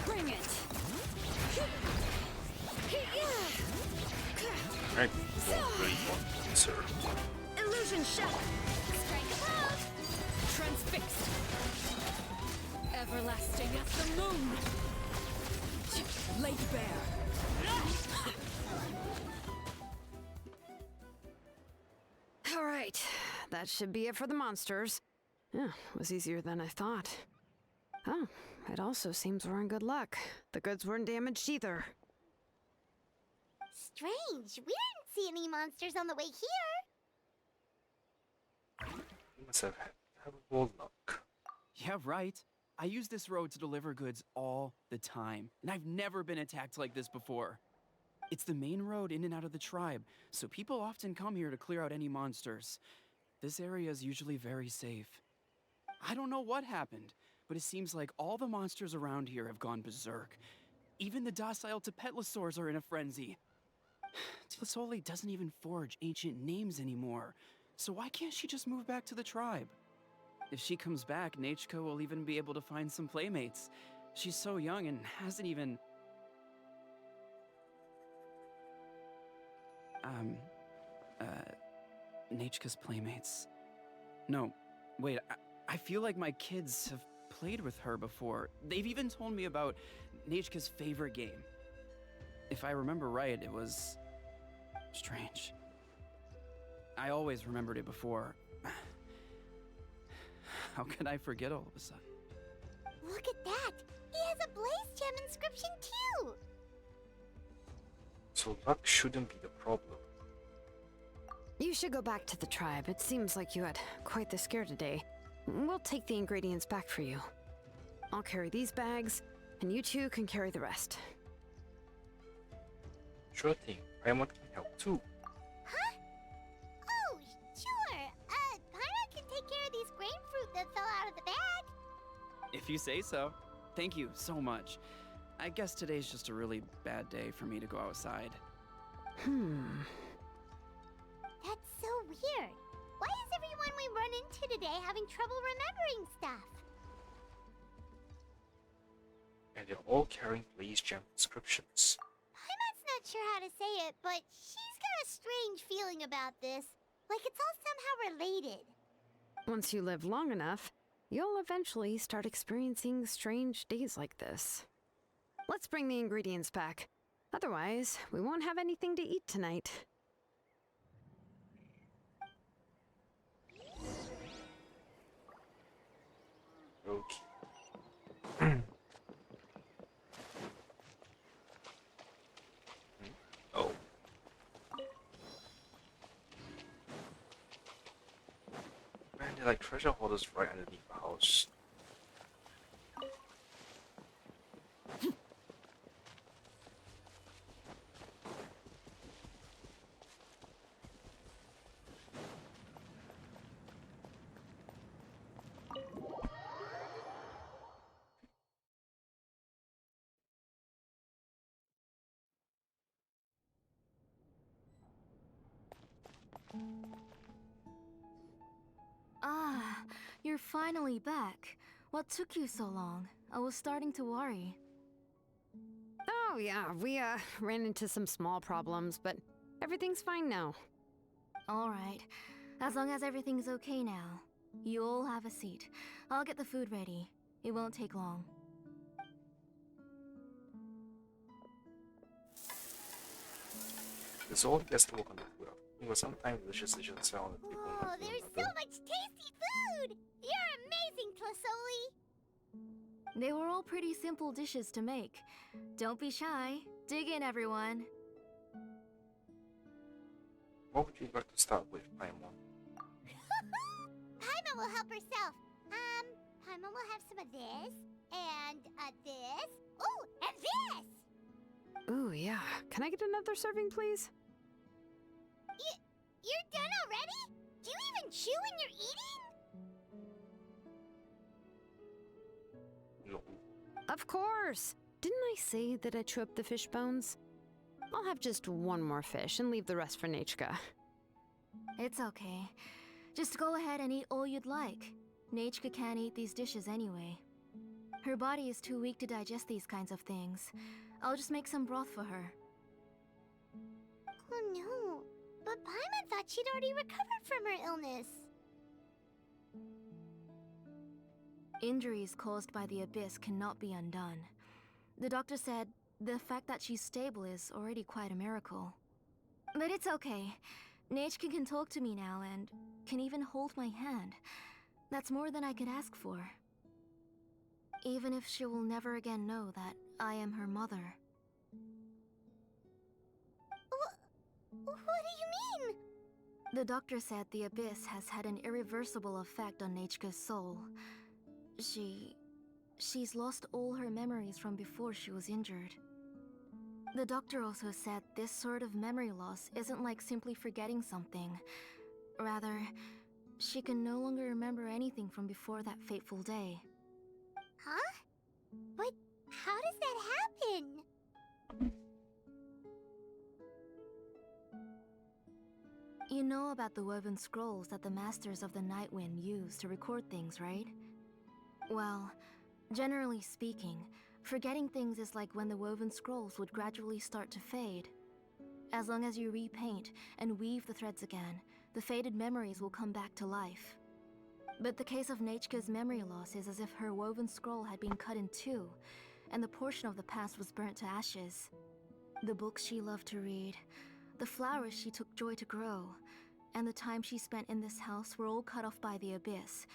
Bring it! I don't really want to answer. Illusion shell! Strike above! Transfixed! Everlasting as the moon! Laid bare! Alright, that should be it for the monsters. Yeah, was easier than I thought. Oh, it also seems we're in good luck. The goods weren't damaged either. Strange, we didn't see any monsters on the way here. You must have had terrible luck. Yeah, right. I use this road to deliver goods all the time, and I've never been attacked like this before. It's the main road in and out of the tribe, so people often come here to clear out any monsters. This area is usually very safe. I don't know what happened, but it seems like all the monsters around here have gone berserk. Even the docile Tepetlosaurs are in a frenzy. Tlisoli doesn't even forge ancient names anymore, so why can't she just move back to the tribe? If she comes back, Nachiko will even be able to find some playmates. She's so young and hasn't even... Nachika's playmates. No, wait, I feel like my kids have played with her before. They've even told me about Nachika's favorite game. If I remember right, it was... strange. I always remembered it before. How could I forget all of a sudden? Look at that! He has a Blaze Gem inscription too! So luck shouldn't be the problem. You should go back to the tribe. It seems like you had quite the scare today. We'll take the ingredients back for you. I'll carry these bags, and you two can carry the rest. Sure thing. Paimon can help too. Huh? Oh, sure. Paimon can take care of these grain fruit that fell out of the bag. If you say so. Thank you so much. I guess today's just a really bad day for me to go outside. That's so weird. Why is everyone we run into today having trouble remembering stuff? And they're all carrying Blaze Gem inscriptions. Paimon's not sure how to say it, but she's got a strange feeling about this. Like it's all somehow related. Once you live long enough, you'll eventually start experiencing strange days like this. Let's bring the ingredients back. Otherwise, we won't have anything to eat tonight. Okay. Oh. Man, they're like treasure hoarders right underneath the house. Ah, you're finally back. What took you so long? I was starting to worry. Oh yeah, we ran into some small problems, but everything's fine now. Alright, as long as everything's okay now. You all have a seat. I'll get the food ready. It won't take long. There's all gets to work on the food. It was sometimes delicious dishes sound that people Oh, not there's doing so much tasty food! You're amazing, Tlisoli! They were all pretty simple dishes to make. Don't be shy. Dig in, everyone. What would you like to start with, Paimon? Paimon will help herself. Paimon will have some of this, and this. Ooh, and this! Ooh, yeah. Can I get another serving, please? You're done already? Do you even chew when you're eating? Lol. Of course! Didn't I say that I chew up the fish bones? I'll have just one more fish and leave the rest for Nachka. It's okay. Just go ahead and eat all you'd like. Nachka can't eat these dishes anyway. Her body is too weak to digest these kinds of things. I'll just make some broth for her. Oh no, but Paimon thought she'd already recovered from her illness. Injuries caused by the Abyss cannot be undone. The doctor said the fact that she's stable is already quite a miracle. But it's okay. Nachka can talk to me now and can even hold my hand. That's more than I could ask for. Even if she will never again know that I am her mother. What do you mean? The doctor said the Abyss has had an irreversible effect on Nachka's soul. She's lost all her memories from before she was injured. The doctor also said this sort of memory loss isn't like simply forgetting something. Rather, she can no longer remember anything from before that fateful day. Huh? But how does that happen? You know about the woven scrolls that the Masters of the Night Wind use to record things, right? Well, generally speaking, forgetting things is like when the woven scrolls would gradually start to fade. As long as you repaint and weave the threads again, the faded memories will come back to life. But the case of Nachka's memory loss is as if her woven scroll had been cut in two, and the portion of the past was burnt to ashes. The books she loved to read, the flowers she took joy to grow, and the time she spent in this house were all cut off by the Abyss,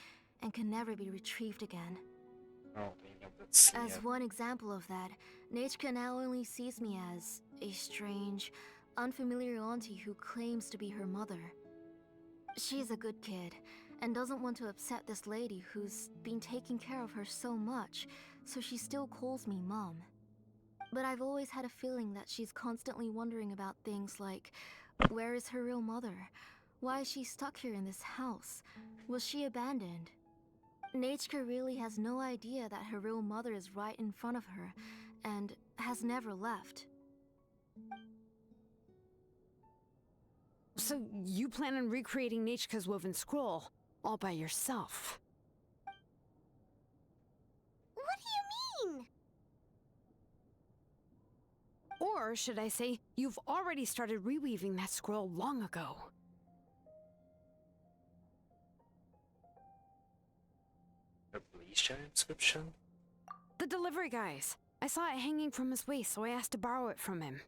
and can never be retrieved again. Oh, damn, that's As one example of that, Nachka now only sees me as a strange, unfamiliar auntie who claims to be her mother. She's a good kid, and doesn't want to upset this lady who's been taking care of her so much, so she still calls me Mom. But I've always had a feeling that she's constantly wondering about things like, where is her real mother? Why is she stuck here in this house? Was she abandoned? Nachka really has no idea that her real mother is right in front of her, and has never left. So you plan on recreating Nachka's woven scroll all by yourself? What do you mean? Or should I say, you've already started reweaving that scroll long ago? a Bleach inscription? The delivery guys. I saw it hanging from his waist, so I asked to borrow it from him.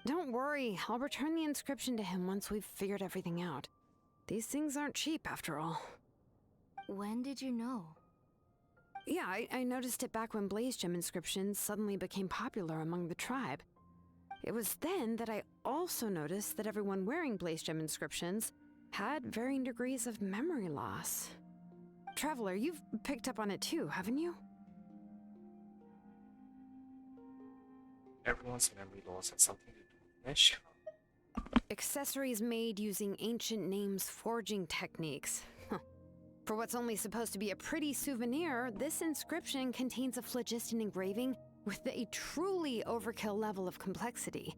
Don't worry, I'll return the inscription to him once we've figured everything out. These things aren't cheap, after all. When did you know? Yeah, I noticed it back when Blaze Gem inscriptions suddenly became popular among the tribe. It was then that I also noticed that everyone wearing Blaze Gem inscriptions had varying degrees of memory loss. Traveler, you've picked up on it too, haven't you? Everyone's memory loss has something to do with Neshka. Accessories made using ancient names forging techniques. Huh. For what's only supposed to be a pretty souvenir, this inscription contains a phlogiston engraving with a truly overkill level of complexity.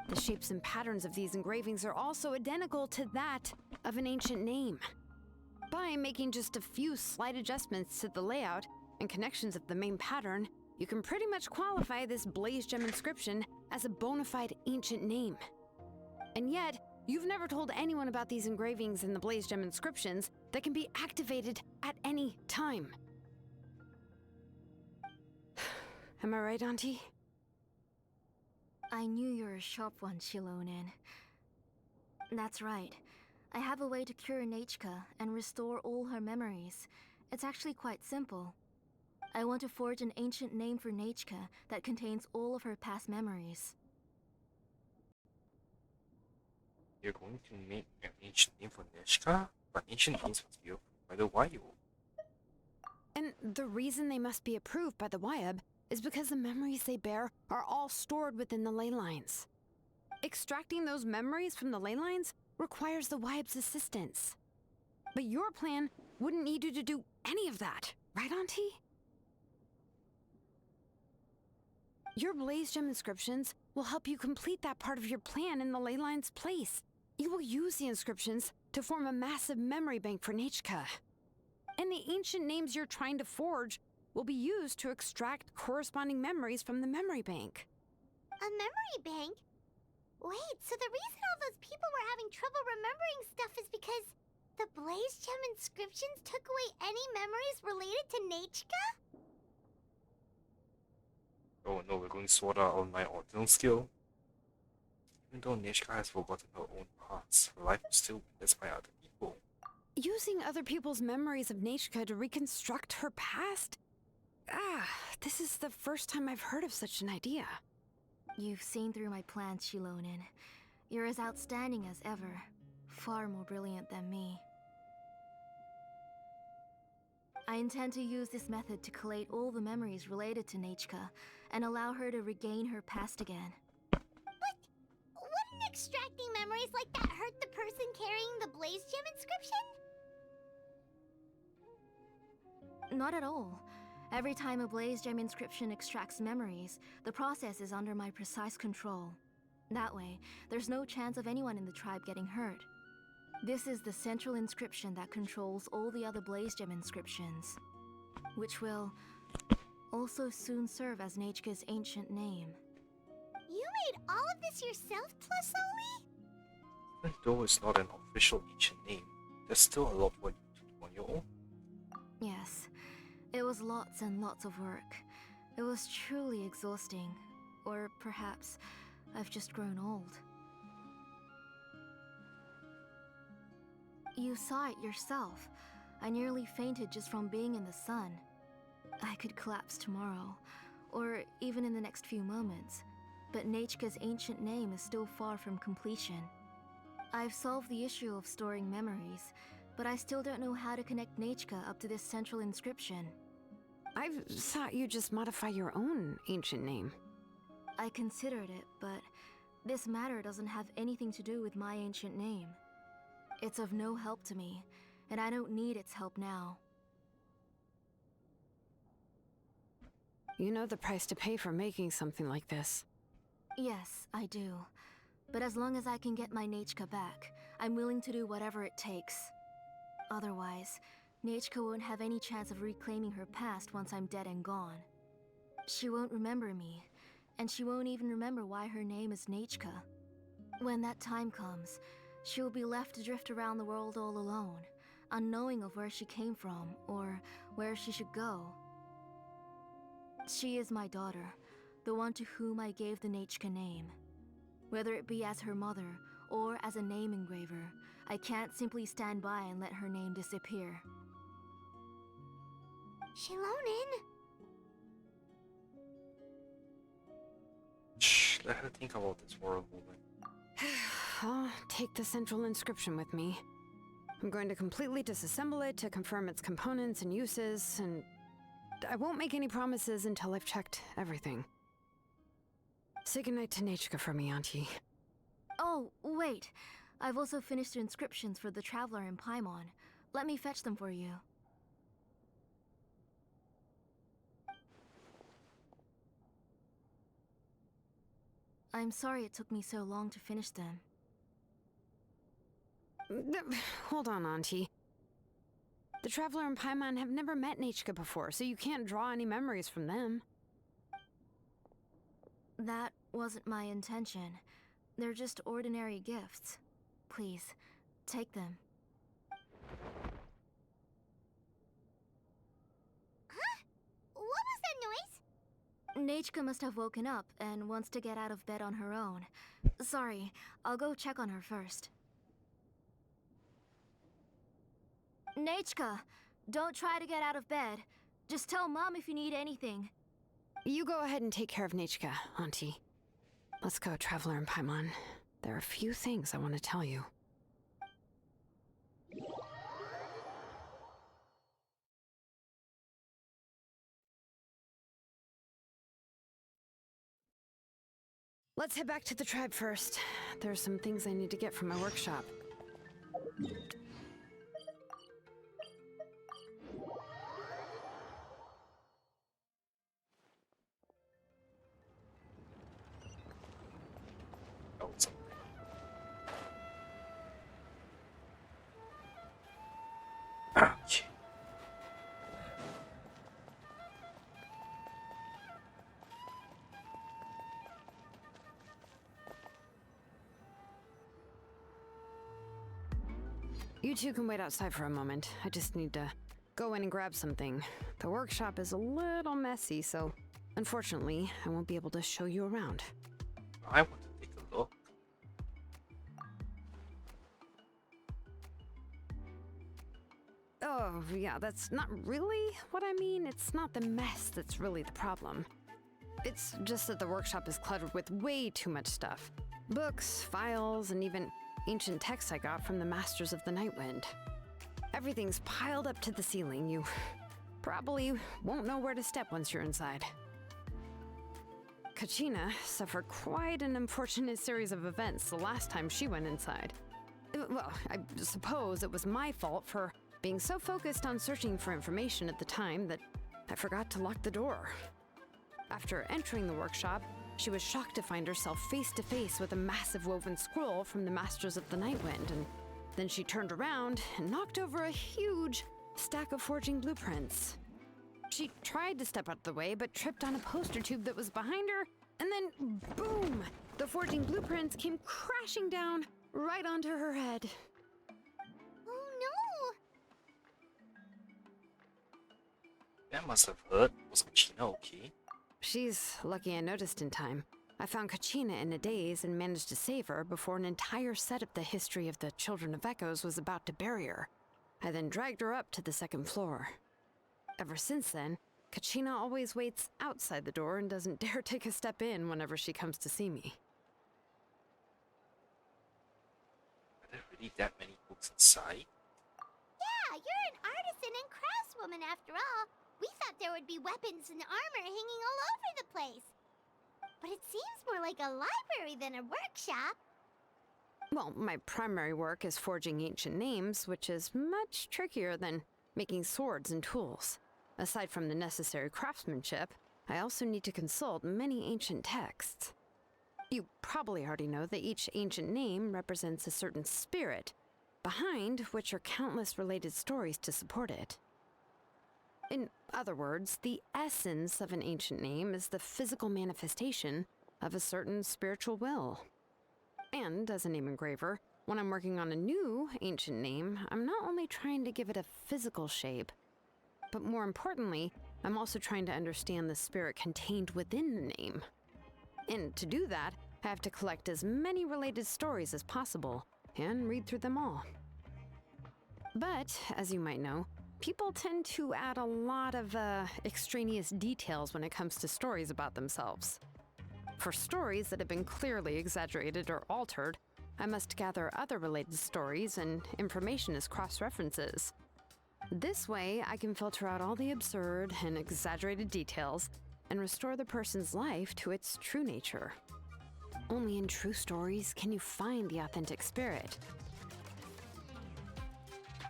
The shapes and patterns of these engravings are also identical to that of an ancient name. By making just a few slight adjustments to the layout and connections of the main pattern, you can pretty much qualify this Blaze Gem inscription as a bona fide ancient name. And yet, you've never told anyone about these engravings in the Blaze Gem inscriptions that can be activated at any time. Am I right, Auntie? I knew you were a sharp one, Shilonen. That's right. I have a way to cure Nachka and restore all her memories. It's actually quite simple. I want to forge an ancient name for Nachka that contains all of her past memories. You're going to make an ancient name for Nishka? But ancient names must be approved by the YO. And the reason they must be approved by the YB is because the memories they bear are all stored within the ley lines. Extracting those memories from the ley lines requires the YB's assistance. But your plan wouldn't need you to do any of that, right, Auntie? Your Blaze Gem inscriptions will help you complete that part of your plan in the ley line's place. You will use the inscriptions to form a massive memory bank for Nechka. And the ancient names you're trying to forge will be used to extract corresponding memories from the memory bank. A memory bank? Wait, so the reason all those people were having trouble remembering stuff is because the Blaze Gem inscriptions took away any memories related to Nechka? Oh no, we're going to sort out on my ordinal skill. Even though Nishka has forgotten her own past, her life will still be witnessed by other people. Using other people's memories of Nechka to reconstruct her past? This is the first time I've heard of such an idea. You've seen through my plans, Shilonin. You're as outstanding as ever. Far more brilliant than me. I intend to use this method to collate all the memories related to Nechka and allow her to regain her past again. But wouldn't extracting memories like that hurt the person carrying the Blaze Gem inscription? Not at all. Every time a Blaze Gem inscription extracts memories, the process is under my precise control. That way, there's no chance of anyone in the tribe getting hurt. This is the central inscription that controls all the other Blaze Gem inscriptions, which will also soon serve as Nechka's ancient name. You made all of this yourself, Tlasoli? Even though it's not an official ancient name, there's still a lot for you to do on your own. Yes, it was lots and lots of work. It was truly exhausting. Or perhaps I've just grown old. You saw it yourself. I nearly fainted just from being in the sun. I could collapse tomorrow, or even in the next few moments, but Nechka's ancient name is still far from completion. I've solved the issue of storing memories, but I still don't know how to connect Nechka up to this central inscription. I've thought you just modify your own ancient name. I considered it, but this matter doesn't have anything to do with my ancient name. It's of no help to me, and I don't need its help now. You know the price to pay for making something like this. Yes, I do. But as long as I can get my Nechka back, I'm willing to do whatever it takes. Otherwise, Nechka won't have any chance of reclaiming her past once I'm dead and gone. She won't remember me, and she won't even remember why her name is Nechka. When that time comes, she will be left to drift around the world all alone, unknowing of where she came from or where she should go. She is my daughter, the one to whom I gave the Nechka name. Whether it be as her mother or as a name engraver, I can't simply stand by and let her name disappear. Shilonin? Shh, let her think about this for a moment. I'll take the central inscription with me. I'm going to completely disassemble it to confirm its components and uses, and I won't make any promises until I've checked everything. Say goodnight to Nechka for me, Auntie. Oh, wait. I've also finished the inscriptions for the Traveler in Paimon. Let me fetch them for you. I'm sorry it took me so long to finish them. Hold on, Auntie. The Traveler and Paimon have never met Nechka before, so you can't draw any memories from them. That wasn't my intention. They're just ordinary gifts. Please, take them. Huh? What was that noise? Nechka must have woken up and wants to get out of bed on her own. Sorry, I'll go check on her first. Nechka, don't try to get out of bed. Just tell Mom if you need anything. You go ahead and take care of Nechka, Auntie. Let's go, Traveler and Paimon. there are a few things I want to tell you. Let's head back to the tribe first. There's some things I need to get from my workshop. Oh, it's okay. You two can wait outside for a moment. I just need to go in and grab something. The workshop is a little messy, so unfortunately, I won't be able to show you around. I want to take a look. Oh, yeah, that's not really what I mean. It's not the mess that's really the problem. It's just that the workshop is cluttered with way too much stuff. Books, files, and even ancient texts I got from the Masters of the Nightwind. Everything's piled up to the ceiling. You probably won't know where to step once you're inside. Kachina suffered quite an unfortunate series of events the last time she went inside. Well, I suppose it was my fault for being so focused on searching for information at the time that I forgot to lock the door. After entering the workshop, she was shocked to find herself face to face with a massive woven scroll from the Masters of the Nightwind, and then she turned around and knocked over a huge stack of forging blueprints. She tried to step out of the way, but tripped on a poster tube that was behind her, and then boom! The forging blueprints came crashing down right onto her head. Oh no! That must have hurt. Was Kachina okay? She's lucky I noticed in time. I found Kachina in a daze and managed to save her before an entire set of the history of the Children of Echoes was about to bury her. I then dragged her up to the second floor. Ever since then, Kachina always waits outside the door and doesn't dare take a step in whenever she comes to see me. Are there really that many books inside? Yeah, you're an artisan and craftswoman after all. We thought there would be weapons and armor hanging all over the place. But it seems more like a library than a workshop. Well, my primary work is forging ancient names, which is much trickier than making swords and tools. Aside from the necessary craftsmanship, I also need to consult many ancient texts. You probably already know that each ancient name represents a certain spirit, behind which are countless related stories to support it. In other words, the essence of an ancient name is the physical manifestation of a certain spiritual will. And as a name engraver, when I'm working on a new ancient name, I'm not only trying to give it a physical shape, but more importantly, I'm also trying to understand the spirit contained within the name. And to do that, I have to collect as many related stories as possible and read through them all. But, as you might know, people tend to add a lot of extraneous details when it comes to stories about themselves. For stories that have been clearly exaggerated or altered, I must gather other related stories and information as cross-references. This way, I can filter out all the absurd and exaggerated details and restore the person's life to its true nature. Only in true stories can you find the authentic spirit.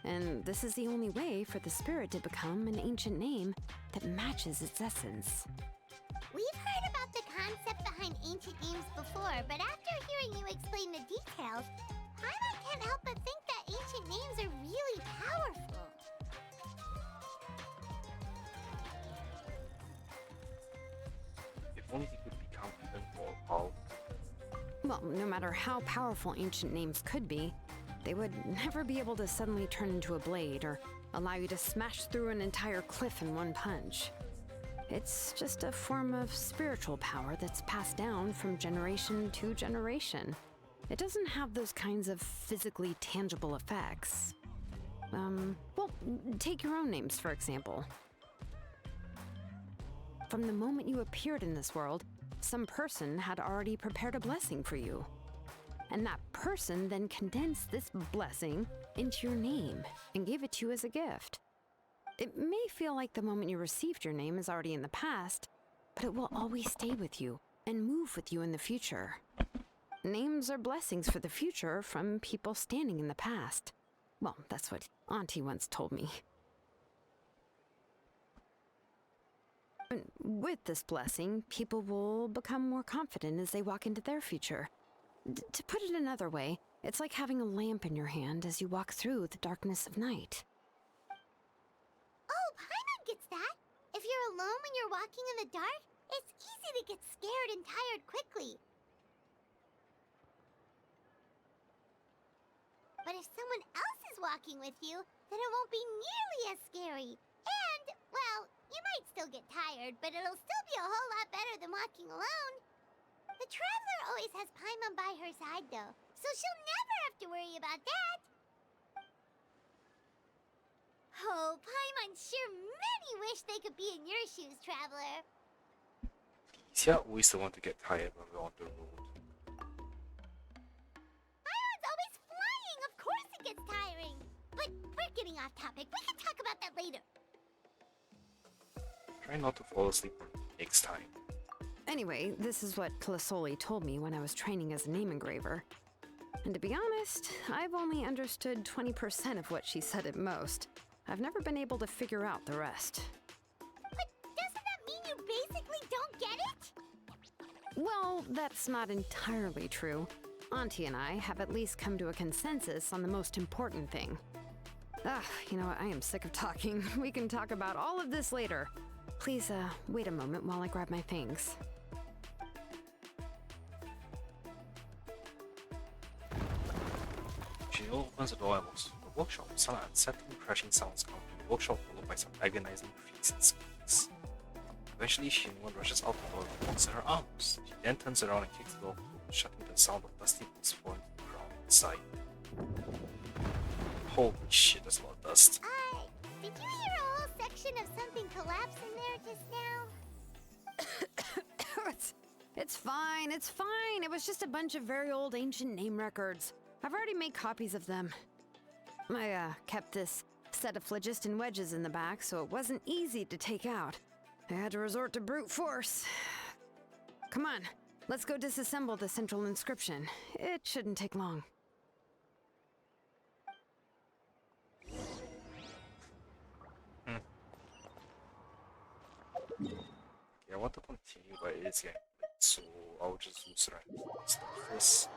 And this is the only way for the spirit to become an ancient name that matches its essence. We've heard about the concept behind ancient names before, but after hearing you explain the details, Paimon can't help but think that ancient names are really powerful. If only they could become even more powerful. Well, no matter how powerful ancient names could be, they would never be able to suddenly turn into a blade or allow you to smash through an entire cliff in one punch. It's just a form of spiritual power that's passed down from generation to generation. It doesn't have those kinds of physically tangible effects. Well, take your own names, for example. From the moment you appeared in this world, some person had already prepared a blessing for you. and that person then condensed this blessing into your name and gave it to you as a gift. It may feel like the moment you received your name is already in the past, but it will always stay with you and move with you in the future. Names are blessings for the future from people standing in the past. Well, that's what Auntie once told me. And with this blessing, people will become more confident as they walk into their future. To put it another way, it's like having a lamp in your hand as you walk through the darkness of night. Oh, Paimon gets that. If you're alone when you're walking in the dark, it's easy to get scared and tired quickly. But if someone else is walking with you, then it won't be nearly as scary. And, well, you might still get tired, but it'll still be a whole lot better than walking alone. The Traveler always has Paimon by her side, though, so she'll never have to worry about that. Oh, Paimon sure many wish they could be in your shoes, Traveler. Yeah, we still want to get tired when we're on the road. Paimon's always flying, of course it gets tiring. But we're getting off topic. We can talk about that later. Try not to fall asleep next time. Anyway, this is what Clisoli told me when I was training as a name engraver. And to be honest, I've only understood 20% of what she said at most. I've never been able to figure out the rest. But doesn't that mean you basically don't get it? Well, that's not entirely true. Auntie and I have at least come to a consensus on the most important thing. Ugh, you know what? I am sick of talking. We can talk about all of this later. Please, wait a moment while I grab my things. She opens the door and walks to the workshop. Sudden unsettling crashing sounds come from the workshop, followed by some agonizing creaks and squeaks. Eventually, Shinwon rushes out the door and walks in her arms. She then turns around and kicks the door, shutting the sound of dusty boots falling to the ground inside. Holy shit, there's a lot of dust. Did you hear a whole section of something collapse in there just now? It's fine, it's fine. It was just a bunch of very old ancient name records. I've already made copies of them. I kept this set of phlogiston wedges in the back, so it wasn't easy to take out. I had to resort to brute force. Come on, let's go disassemble the central inscription. It shouldn't take long. Yeah, I want to continue, but it's getting late, so I'll just use random stuff first.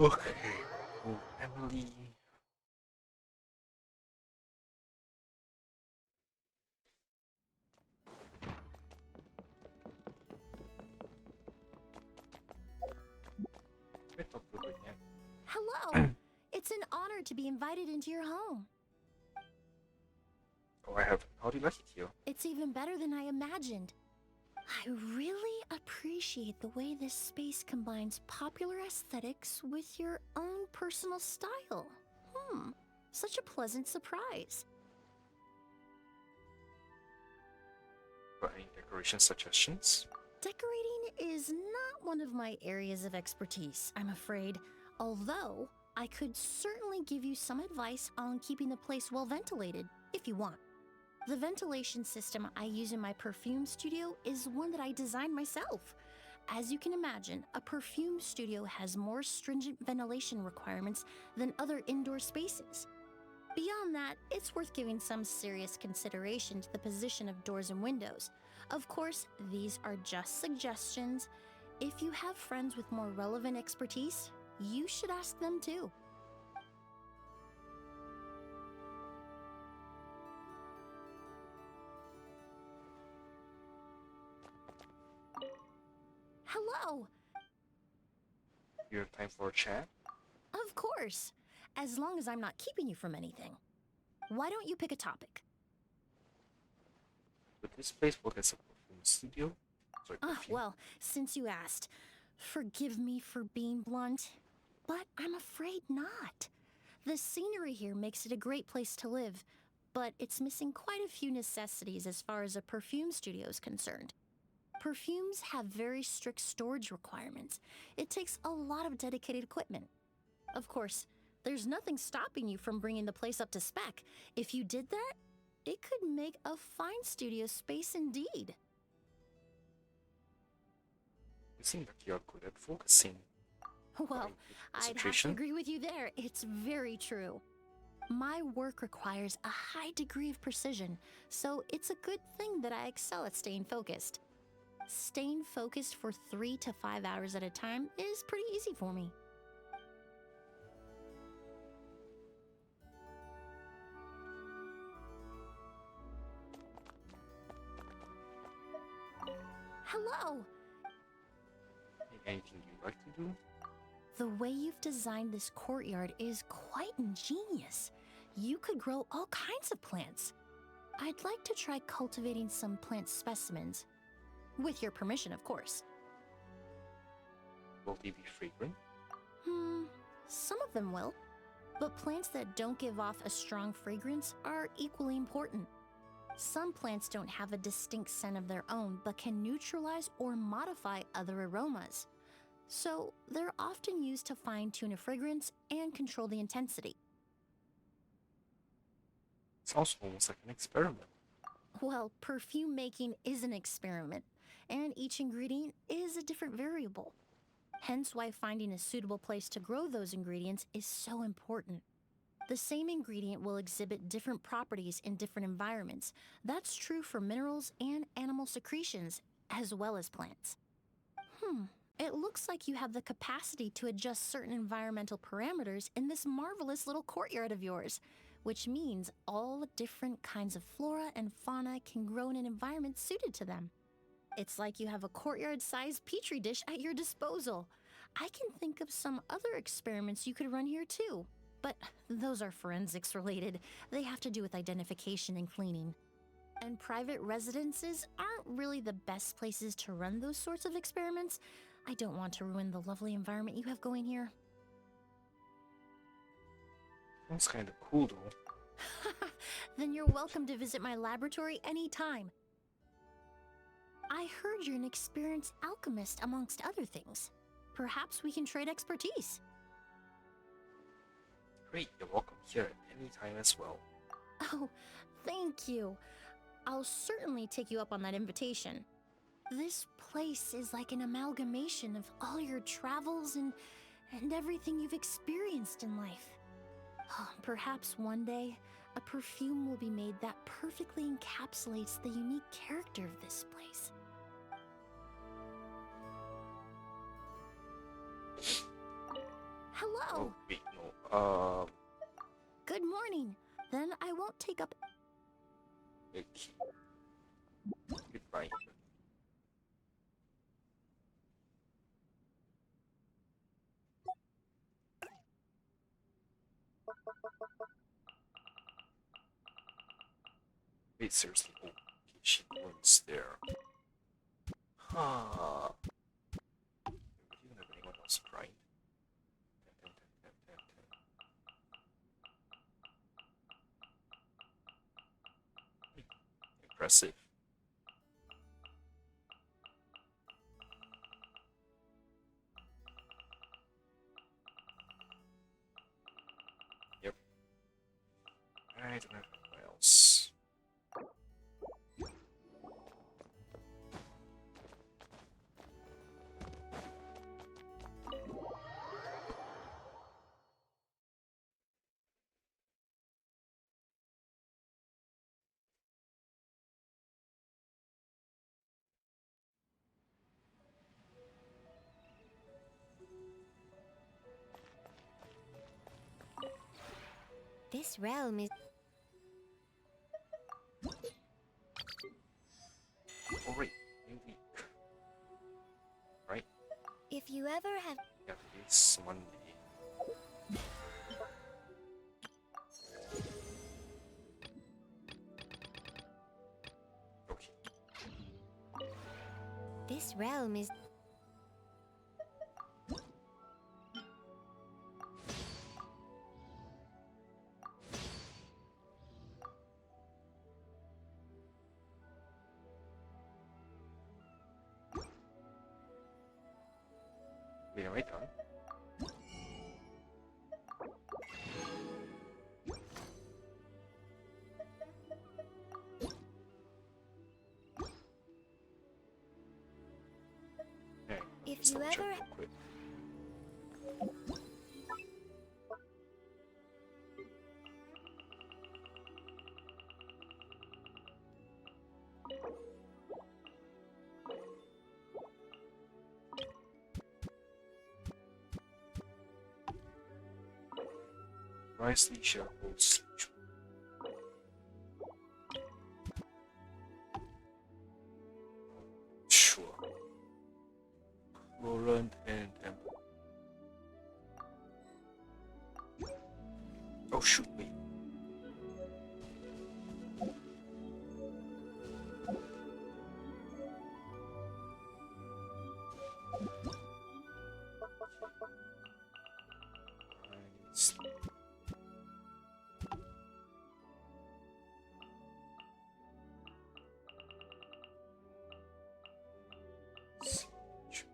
Okay. Oh, Emily. I talk to her again. Hello! It's an honor to be invited into your home. Oh, I have. How do you like it here? It's even better than I imagined. I really appreciate the way this space combines popular aesthetics with your own personal style. Such a pleasant surprise. Got any decoration suggestions? Decorating is not one of my areas of expertise, I'm afraid, although I could certainly give you some advice on keeping the place well ventilated, if you want. The ventilation system I use in my perfume studio is one that I designed myself. As you can imagine, a perfume studio has more stringent ventilation requirements than other indoor spaces. Beyond that, it's worth giving some serious consideration to the position of doors and windows. Of course, these are just suggestions. If you have friends with more relevant expertise, you should ask them too. Hello! You have time for a chat? Of course, as long as I'm not keeping you from anything. Why don't you pick a topic? Would this place work as a perfume studio? Sorry, perfume. Well, since you asked, forgive me for being blunt, but I'm afraid not. The scenery here makes it a great place to live, but it's missing quite a few necessities as far as a perfume studio is concerned. Perfumes have very strict storage requirements. It takes a lot of dedicated equipment. Of course, there's nothing stopping you from bringing the place up to spec. If you did that, it could make a fine studio space indeed. You seem like you're good at focusing. Well, I'd have to Concentration. agree with you there. It's very true. My work requires a high degree of precision, so it's a good thing that I excel at staying focused. Staying focused for 3 to 5 hours at a time is pretty easy for me. Hello! Anything you'd like to do? The way you've designed this courtyard is quite ingenious. You could grow all kinds of plants. I'd like to try cultivating some plant specimens. With your permission, of course. Will they be fragrant? Some of them will. But plants that don't give off a strong fragrance are equally important. Some plants don't have a distinct scent of their own, but can neutralize or modify other aromas. So they're often used to fine-tune a fragrance and control the intensity. Sounds almost like an experiment. Well, perfume making is an experiment, and each ingredient is a different variable. Hence why finding a suitable place to grow those ingredients is so important. The same ingredient will exhibit different properties in different environments. That's true for minerals and animal secretions, as well as plants. It looks like you have the capacity to adjust certain environmental parameters in this marvelous little courtyard of yours, which means all different kinds of flora and fauna can grow in an environment suited to them. It's like you have a courtyard-sized petri dish at your disposal. I can think of some other experiments you could run here too, but those are forensics related. They have to do with identification and cleaning. And private residences aren't really the best places to run those sorts of experiments. I don't want to ruin the lovely environment you have going here. Sounds kind of cool though. Then you're welcome to visit my laboratory anytime. I heard you're an experienced alchemist amongst other things. Perhaps we can trade expertise. Great, you're welcome here at any time as well. Oh, thank you. I'll certainly take you up on that invitation. This place is like an amalgamation of all your travels and everything you've experienced in life. Perhaps one day, a perfume will be made that perfectly encapsulates the unique character of this place. Hello! Oh, wait, no. Good morning. Then I won't take up... Okay. Goodbye. Wait, seriously? Oh, okay, she runs there. Huh. Do you have anyone else crying? Impressive. Yep. I don't have anyone else. This realm is... Oh, right. New week. Right? If you ever have... Yeah, it's Monday. Okay. This realm is... Wait, am I done? Okay, If let's you double check ever- real quick. Wisely shareholds. Sure. Roland and Emma. Oh shoot me. Nice. Siege.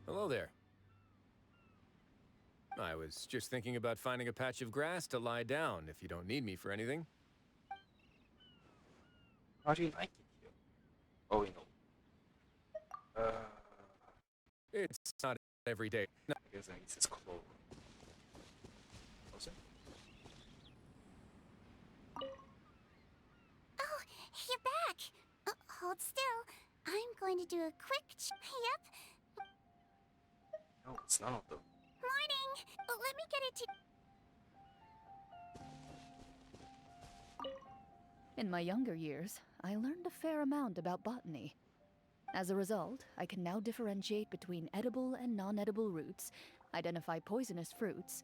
Hello there. I was just thinking about finding a patch of grass to lie down if you don't need me for anything. How do you like it here? Oh, you know. It's not every day. I guess I use this clothes. Was it? Oh, you're back. Hold still. I'm going to do a quick Yep. No, it's none of them. Morning. Let me get it to... In my younger years, I learned a fair amount about botany. As a result, I can now differentiate between edible and non-edible roots, identify poisonous fruits,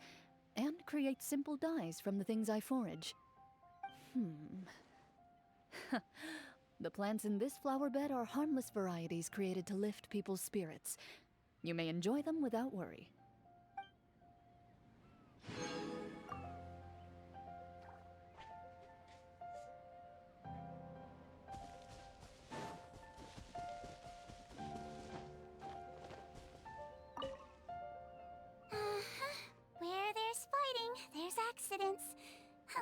and create simple dyes from the things I forage. The plants in this flower bed are harmless varieties created to lift people's spirits. You may enjoy them without worry. Where there's fighting, there's accidents.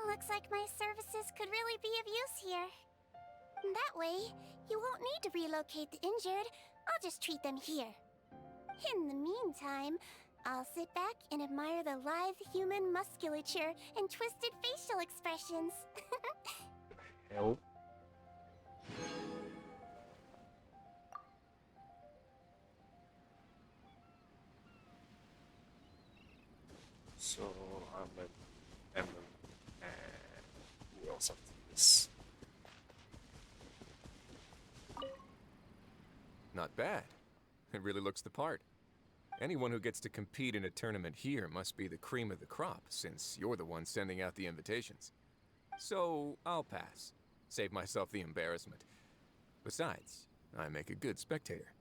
Looks like my services could really be of use here. That way, you won't need to relocate the injured. I'll just treat them here. In the meantime, I'll sit back and admire the lithe human musculature and twisted facial expressions. Hell. So I'm an Emma and who else after this? Not bad. It really looks the part. Anyone who gets to compete in a tournament here must be the cream of the crop, since you're the one sending out the invitations. So, I'll pass. Save myself the embarrassment. Besides, I make a good spectator.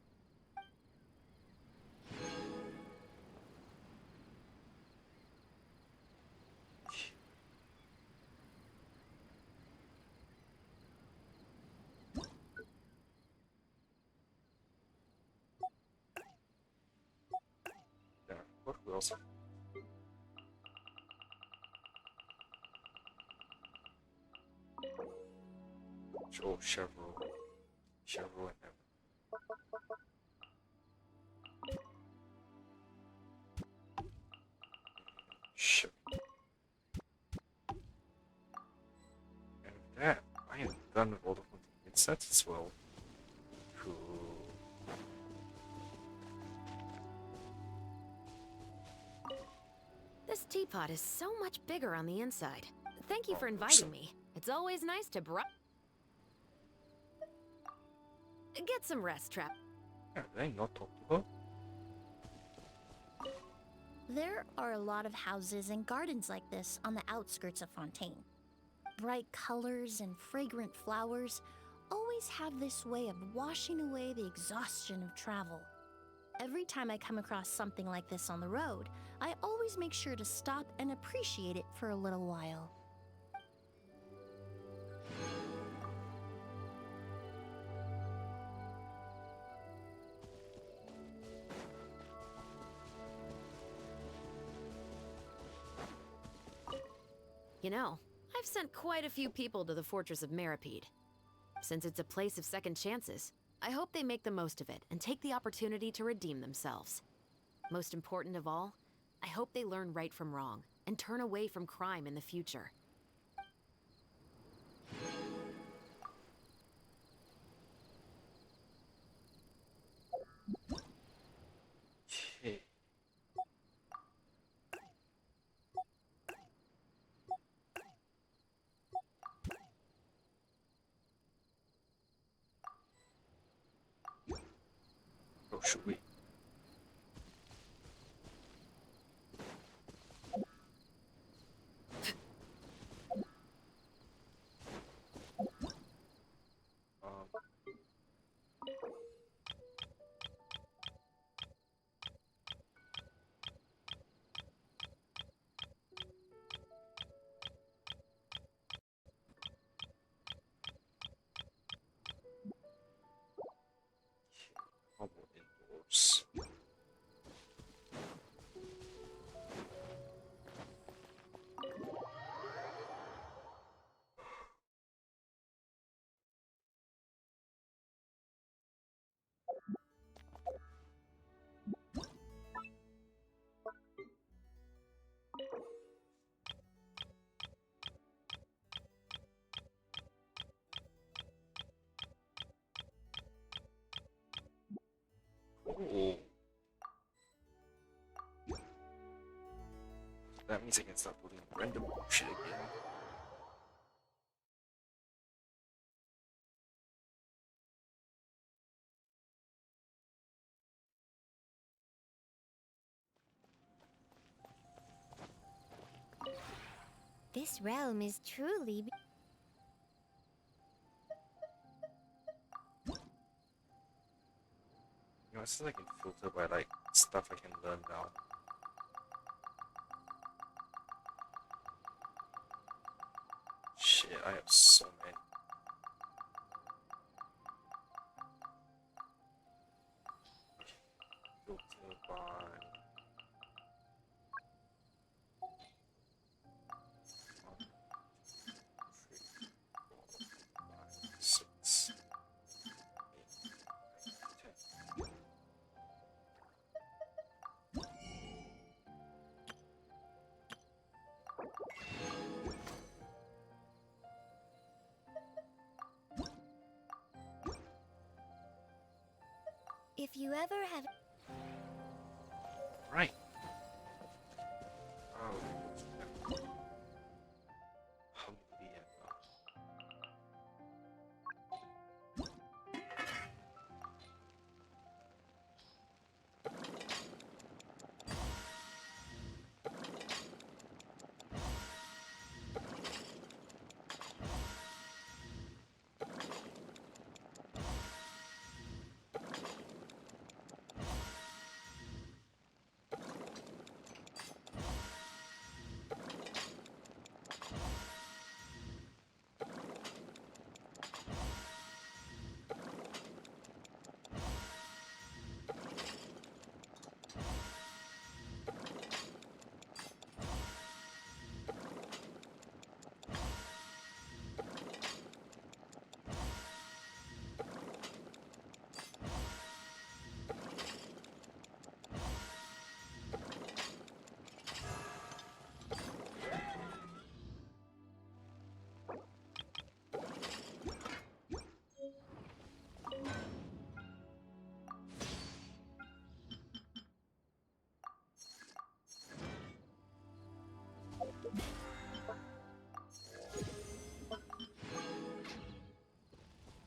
Yeah, what else? Oh, Chevrolet. Chevrolet and Emma. Shit. And with that, I am done with all the containment sets as well. Cool. This teapot is so much bigger on the inside. Thank you for inviting me. It's always nice to get some rest, Trap. Yeah, did I not talk to her? There are a lot of houses and gardens like this on the outskirts of Fontaine. Bright colors and fragrant flowers always have this way of washing away the exhaustion of travel. Every time I come across something like this on the road, I always make sure to stop and appreciate it for a little while. You know, I've sent quite a few people to the Fortress of Meripede. Since it's a place of second chances, I hope they make the most of it and take the opportunity to redeem themselves. Most important of all, I hope they learn right from wrong and turn away from crime in the future. Okay. Oh, should we? How about indoors? Oh. That means I can start putting random shit again. This realm is truly... You know, it says I can filter by like stuff I can learn now. Shit, I have so many. Filter by... 6. If you ever have... Right. Oh. How many do we have now?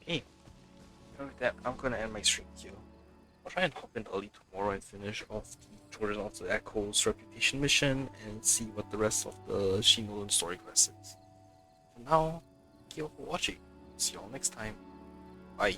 Okay, and with that, I'm gonna end my stream here. I'll try and hop in early tomorrow and finish off the Jordan of the Echo's reputation mission and see what the rest of the Shinolan story quest is. For now, thank you all for watching. See you all next time. Bye.